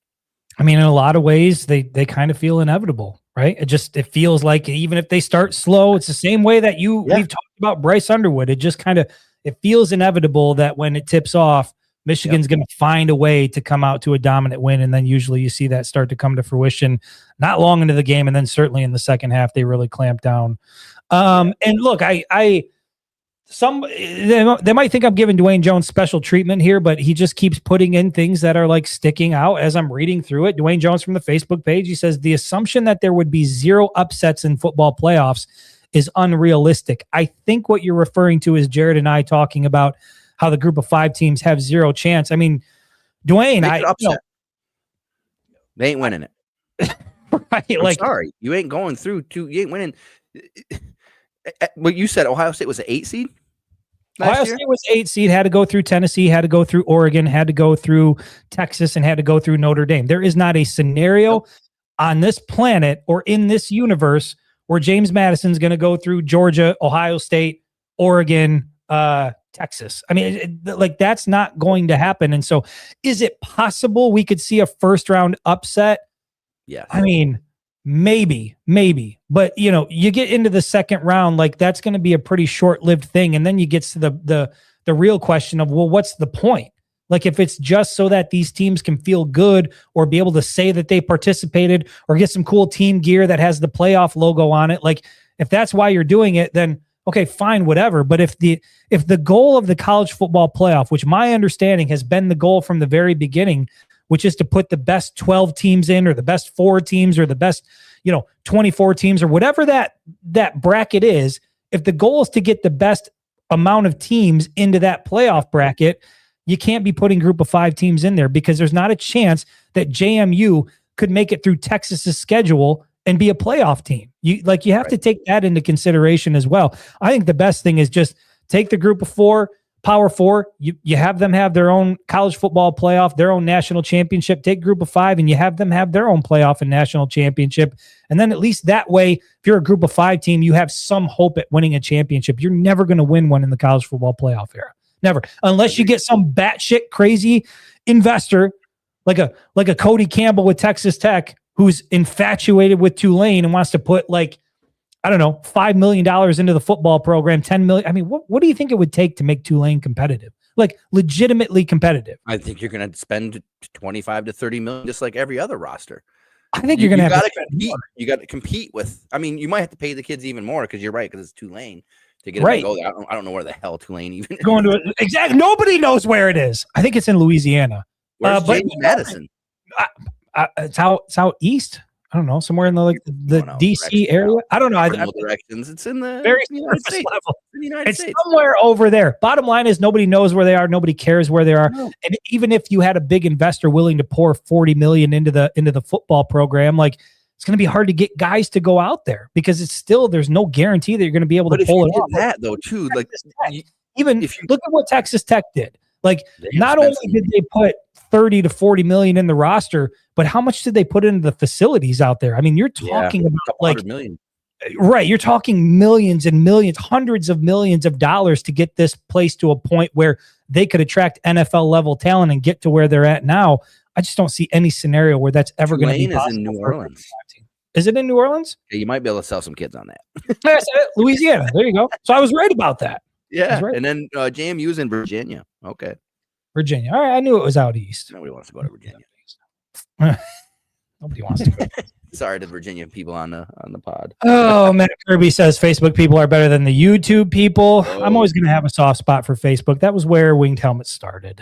I mean, in a lot of ways, they kind of feel inevitable, right? It feels like even if they start slow, it's the same way that we've talked about Bryce Underwood. It just it feels inevitable that when it tips off, Michigan's going to find a way to come out to a dominant win, and then usually you see that start to come to fruition not long into the game, and then certainly in the second half they really clamp down. And look, they might think I'm giving Dwayne Jones special treatment here, but he just keeps putting in things that are like sticking out as I'm reading through it. Dwayne Jones from the Facebook page, he says the assumption that there would be 0 upsets in football playoffs is unrealistic. I think what you're referring to is Jared and I talking about how the group of 5 teams have 0 chance. I mean, Dwayne, they ain't winning it. Right? I'm sorry, you ain't going through. You ain't winning. What you said, Ohio State was an 8 seed. Ohio State was 8 seed, had to go through Tennessee, had to go through Oregon, had to go through Texas, and had to go through Notre Dame. There is not a scenario on this planet or in this universe where James Madison's going to go through Georgia, Ohio State, Oregon, Texas. I mean, that's not going to happen. And so is it possible we could see a first round upset? Yeah. I mean, maybe, but you get into the second round, like that's going to be a pretty short-lived thing. And then you get to the real question of, well, what's the point? Like if it's just so that these teams can feel good or be able to say that they participated or get some cool team gear that has the playoff logo on it. Like if that's why you're doing it, then okay, fine, whatever. But if the goal of the college football playoff, which my understanding has been the goal from the very beginning, which is to put the best 12 teams in or the best 4 teams or the best, 24 teams or whatever that bracket is, if the goal is to get the best amount of teams into that playoff bracket, you can't be putting group of 5 teams in there because there's not a chance that JMU could make it through Texas's schedule and be a playoff team. You have to take that into consideration as well. I think the best thing is just take the group of 4, Power 4, you have them have their own college football playoff, their own national championship. Take group of 5 and you have them have their own playoff and national championship. And then at least that way, if you're a group of 5 team, you have some hope at winning a championship. You're never going to win one in the college football playoff era. Never. Unless you get some batshit crazy investor like a Cody Campbell with Texas Tech who's infatuated with Tulane and wants to put $5 million into the football program, $10 million. I mean, what do you think it would take to make Tulane competitive? Like legitimately competitive? I think you're going to spend 25 to 30 million, just like every other roster. I think you're going to have to compete. You got to compete with. I mean, you might have to pay the kids even more because you're right, because it's Tulane to get right. I don't know where the hell Tulane even is. Going to exactly. Nobody knows where it is. I think it's in Louisiana. Where's James Madison? It's out east. I don't know, somewhere in the DC area. I don't know. Directions. It's in the very United States. Level. In the United States. Somewhere over there. Bottom line is nobody knows where they are. Nobody cares where they are. No. And even if you had a big investor willing to pour $40 million into the football program, like it's going to be hard to get guys to go out there because it's still there's no guarantee that you're going to be able to pull it off. That though too, like even if you look at what Texas Tech did. Like not only did they put 30 to 40 million in the roster, but how much did they put into the facilities out there? I mean, you're talking about like million. Right. You're talking millions and millions, hundreds of millions of dollars to get this place to a point where they could attract NFL level talent and get to where they're at now. I just don't see any scenario where that's ever going to be possible. Is in New Orleans. Is it in New Orleans? Yeah, you might be able to sell some kids on that. Yes, Louisiana. There you go. So I was right about that. Yeah. Right. And then JMU's in Virginia. Okay. Virginia. All right. I knew it was out east. Nobody wants to go to Virginia. Nobody wants to go. Sorry to Virginia people on the pod. Oh, Matt Kirby says Facebook people are better than the YouTube people. Oh. I'm always going to have a soft spot for Facebook. That was where Winged Helmet started.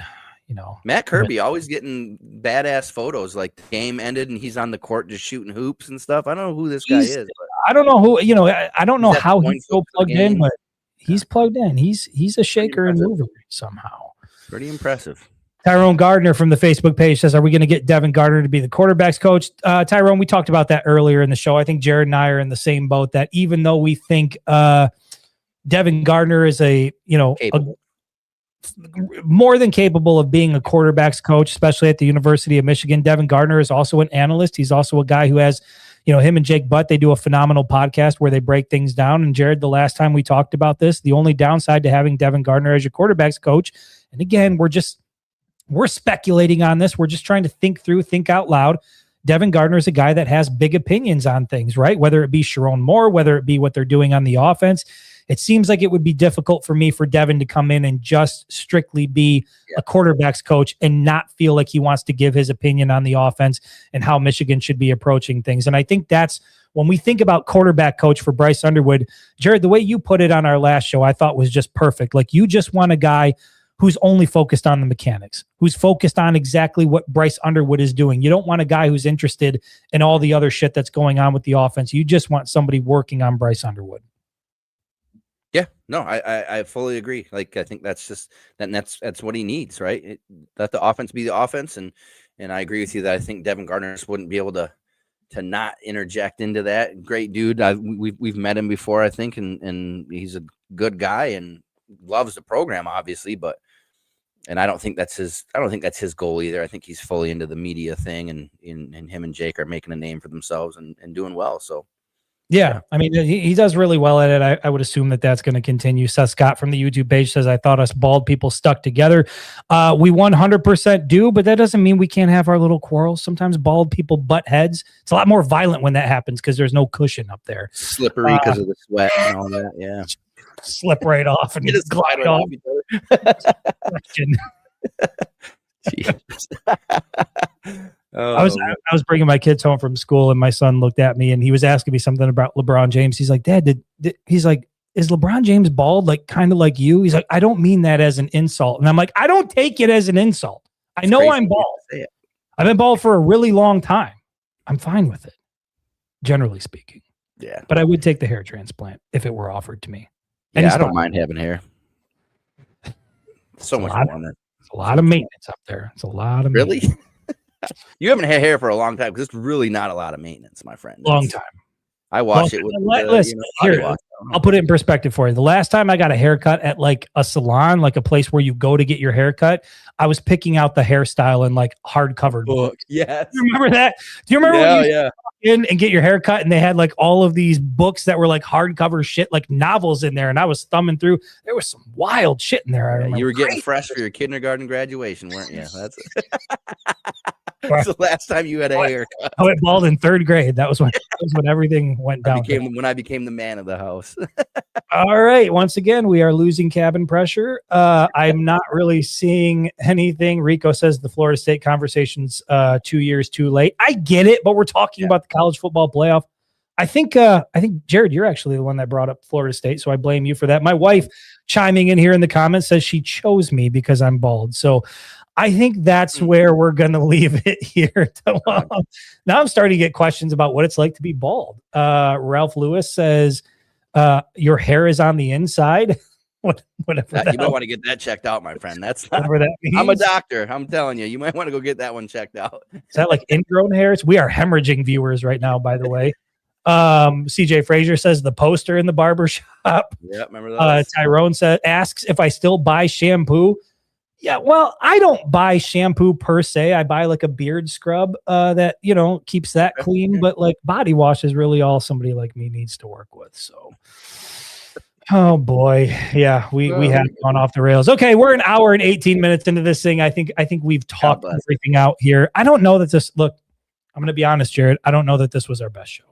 Matt Kirby always getting badass photos. Like the game ended and he's on the court just shooting hoops and stuff. I don't know who this guy is. But I don't know who. I don't know how he's so plugged in, but he's plugged in. He's a shaker and mover somehow. Pretty impressive. Tyrone Gardner from the Facebook page says, are we going to get Devin Gardner to be the quarterback's coach? Tyrone, we talked about that earlier in the show. I think Jared and I are in the same boat that even though we think Devin Gardner is more than capable of being a quarterback's coach, especially at the University of Michigan, Devin Gardner is also an analyst. He's also a guy who has, him and Jake Butt, they do a phenomenal podcast where they break things down. And Jared, the last time we talked about this, the only downside to having Devin Gardner as your quarterback's coach, and again, we're speculating on this. We're just trying to think out loud. Devin Gardner is a guy that has big opinions on things, right? Whether it be Sherrone Moore, whether it be what they're doing on the offense. It seems like it would be difficult for Devin to come in and just strictly be a quarterback's coach and not feel like he wants to give his opinion on the offense and how Michigan should be approaching things. And I think that's when we think about quarterback coach for Bryce Underwood, Jared, the way you put it on our last show, I thought was just perfect. Like, you just want a guy who's only focused on the mechanics, who's focused on exactly what Bryce Underwood is doing. You don't want a guy who's interested in all the other shit that's going on with the offense. You just want somebody working on Bryce Underwood. Yeah, no, I fully agree. Like, I think that's just that's what he needs, right? Let the offense be the offense, and I agree with you that I think Devin Gardner just wouldn't be able to not interject into that. Great dude. We've met him before, I think, and he's a good guy and loves the program, obviously, and I don't think that's his goal either. I think he's fully into the media thing, and him and Jake are making a name for themselves and doing well. So. Yeah, I mean, he does really well at it. I would assume that's going to continue. Seth Scott from the YouTube page says, I thought us bald people stuck together. We 100% do, but that doesn't mean we can't have our little quarrels. Sometimes bald people butt heads. It's a lot more violent when that happens because there's no cushion up there. Slippery because of the sweat and all that, yeah. Slip right off and just glide right off each other. I was bringing my kids home from school, and my son looked at me and he was asking me something about LeBron James. He's like, Dad, he's like, is LeBron James bald? Like, kind of like you? He's like, I don't mean that as an insult. And I'm like, I don't take it as an insult. I know I'm bald. I've been bald for a really long time. I'm fine with it, generally speaking. Yeah. But I would take the hair transplant if it were offered to me. And yeah, I don't mind having hair. So much warmer. It's a lot of maintenance up there. It's a lot of really. You haven't had hair for a long time because it's really not a lot of maintenance, my friend. Long time. I wash it with. Listen, here, I'll put it in perspective for you. The last time I got a haircut at like a salon, like a place where you go to get your haircut, I was picking out the hairstyle in like hardcover books. Yes. Do you remember that? Do you remember when you walk in and get your haircut and they had like all of these books that were like hardcover shit, like novels in there, and I was thumbing through. There was some wild shit in there. I remember. You were getting fresh for your kindergarten graduation, weren't you? That's the last time you had a haircut. I went bald in 3rd grade. That was when everything went down. When I became the man of the house. All right. Once again, we are losing cabin pressure. I'm not really seeing anything. Rico says the Florida State conversation's 2 years too late. I get it, but we're talking about the college football playoff. I think Jared, you're actually the one that brought up Florida State, so I blame you for that. My wife chiming in here in the comments says she chose me because I'm bald. So I think that's where we're going to leave it here. Now I'm starting to get questions about what it's like to be bald. Ralph Lewis says, your hair is on the inside. Whatever. You might want to get that checked out, my friend. That's not, whatever that means. I'm a doctor. I'm telling you, you might want to go get that one checked out. Is that like ingrown hairs? We are hemorrhaging viewers right now, by the way. CJ Frazier says the poster in the barber shop. Yeah, remember that. Tyrone asks if I still buy shampoo. Yeah, well, I don't buy shampoo per se. I buy like a beard scrub that, keeps that clean. But like body wash is really all somebody like me needs to work with. So, oh boy. Yeah, we have gone off the rails. Okay, we're an hour and 18 minutes into this thing. I think we've talked everything out here. I don't know that I'm going to be honest, Jared. I don't know that this was our best show.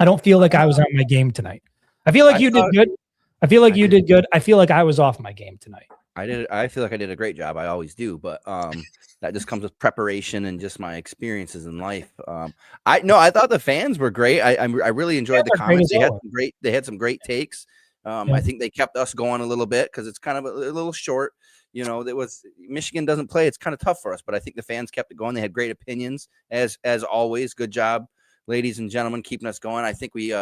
I don't feel like I was on my game tonight. I feel like you did good. I feel like you did good. I feel like I was off my game tonight. I feel like I did a great job. I always do, but that just comes with preparation and just my experiences in life. I thought the fans were great. I really enjoyed the comments. They had some great takes. I think they kept us going a little bit because it's kind of a little short. Michigan doesn't play. It's kind of tough for us, but I think the fans kept it going. They had great opinions as always. Good job, ladies and gentlemen, keeping us going. I think we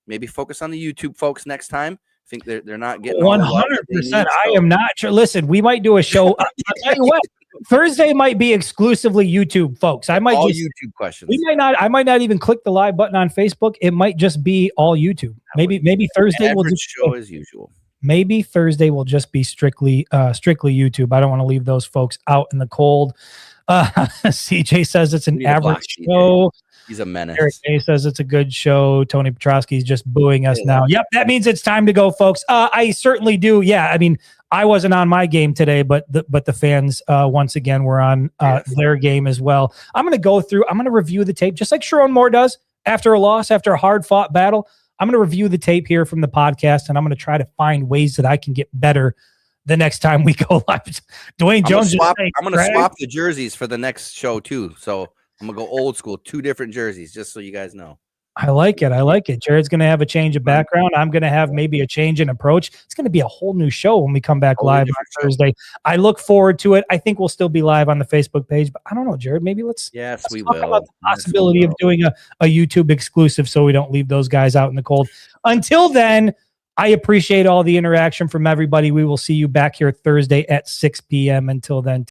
maybe focus on the YouTube folks next time. I think they're not getting 100%. I am not sure. Listen, we might do a show. I'll tell you what, Thursday might be exclusively YouTube, folks. I might all YouTube questions. I might not even click the live button on Facebook. It might just be all YouTube. Maybe Thursday will just show as usual. Maybe Thursday will just be strictly YouTube. I don't want to leave those folks out in the cold. CJ says it's an average show. He's a menace. Eric A says it's a good show. Tony Petrosky's just booing us now. Yep, that means it's time to go, folks. I certainly do. Yeah, I mean, I wasn't on my game today, but the fans once again were on their game as well. I'm going to go through. I'm going to review the tape just like Sherrone Moore does after a loss, after a hard fought battle. I'm going to review the tape here from the podcast, and I'm going to try to find ways that I can get better the next time we go live. Dwayne Jones. I'm going to swap the jerseys for the next show too. So I'm going to go old school, 2 different jerseys, just so you guys know. I like it. Jared's going to have a change of background. I'm going to have maybe a change in approach. It's going to be a whole new show when we come back live on Thursday. I look forward to it. I think we'll still be live on the Facebook page, but I don't know, Jared. Maybe let's talk about the possibility of doing a YouTube exclusive so we don't leave those guys out in the cold. Until then, I appreciate all the interaction from everybody. We will see you back here Thursday at 6 p.m. Until then.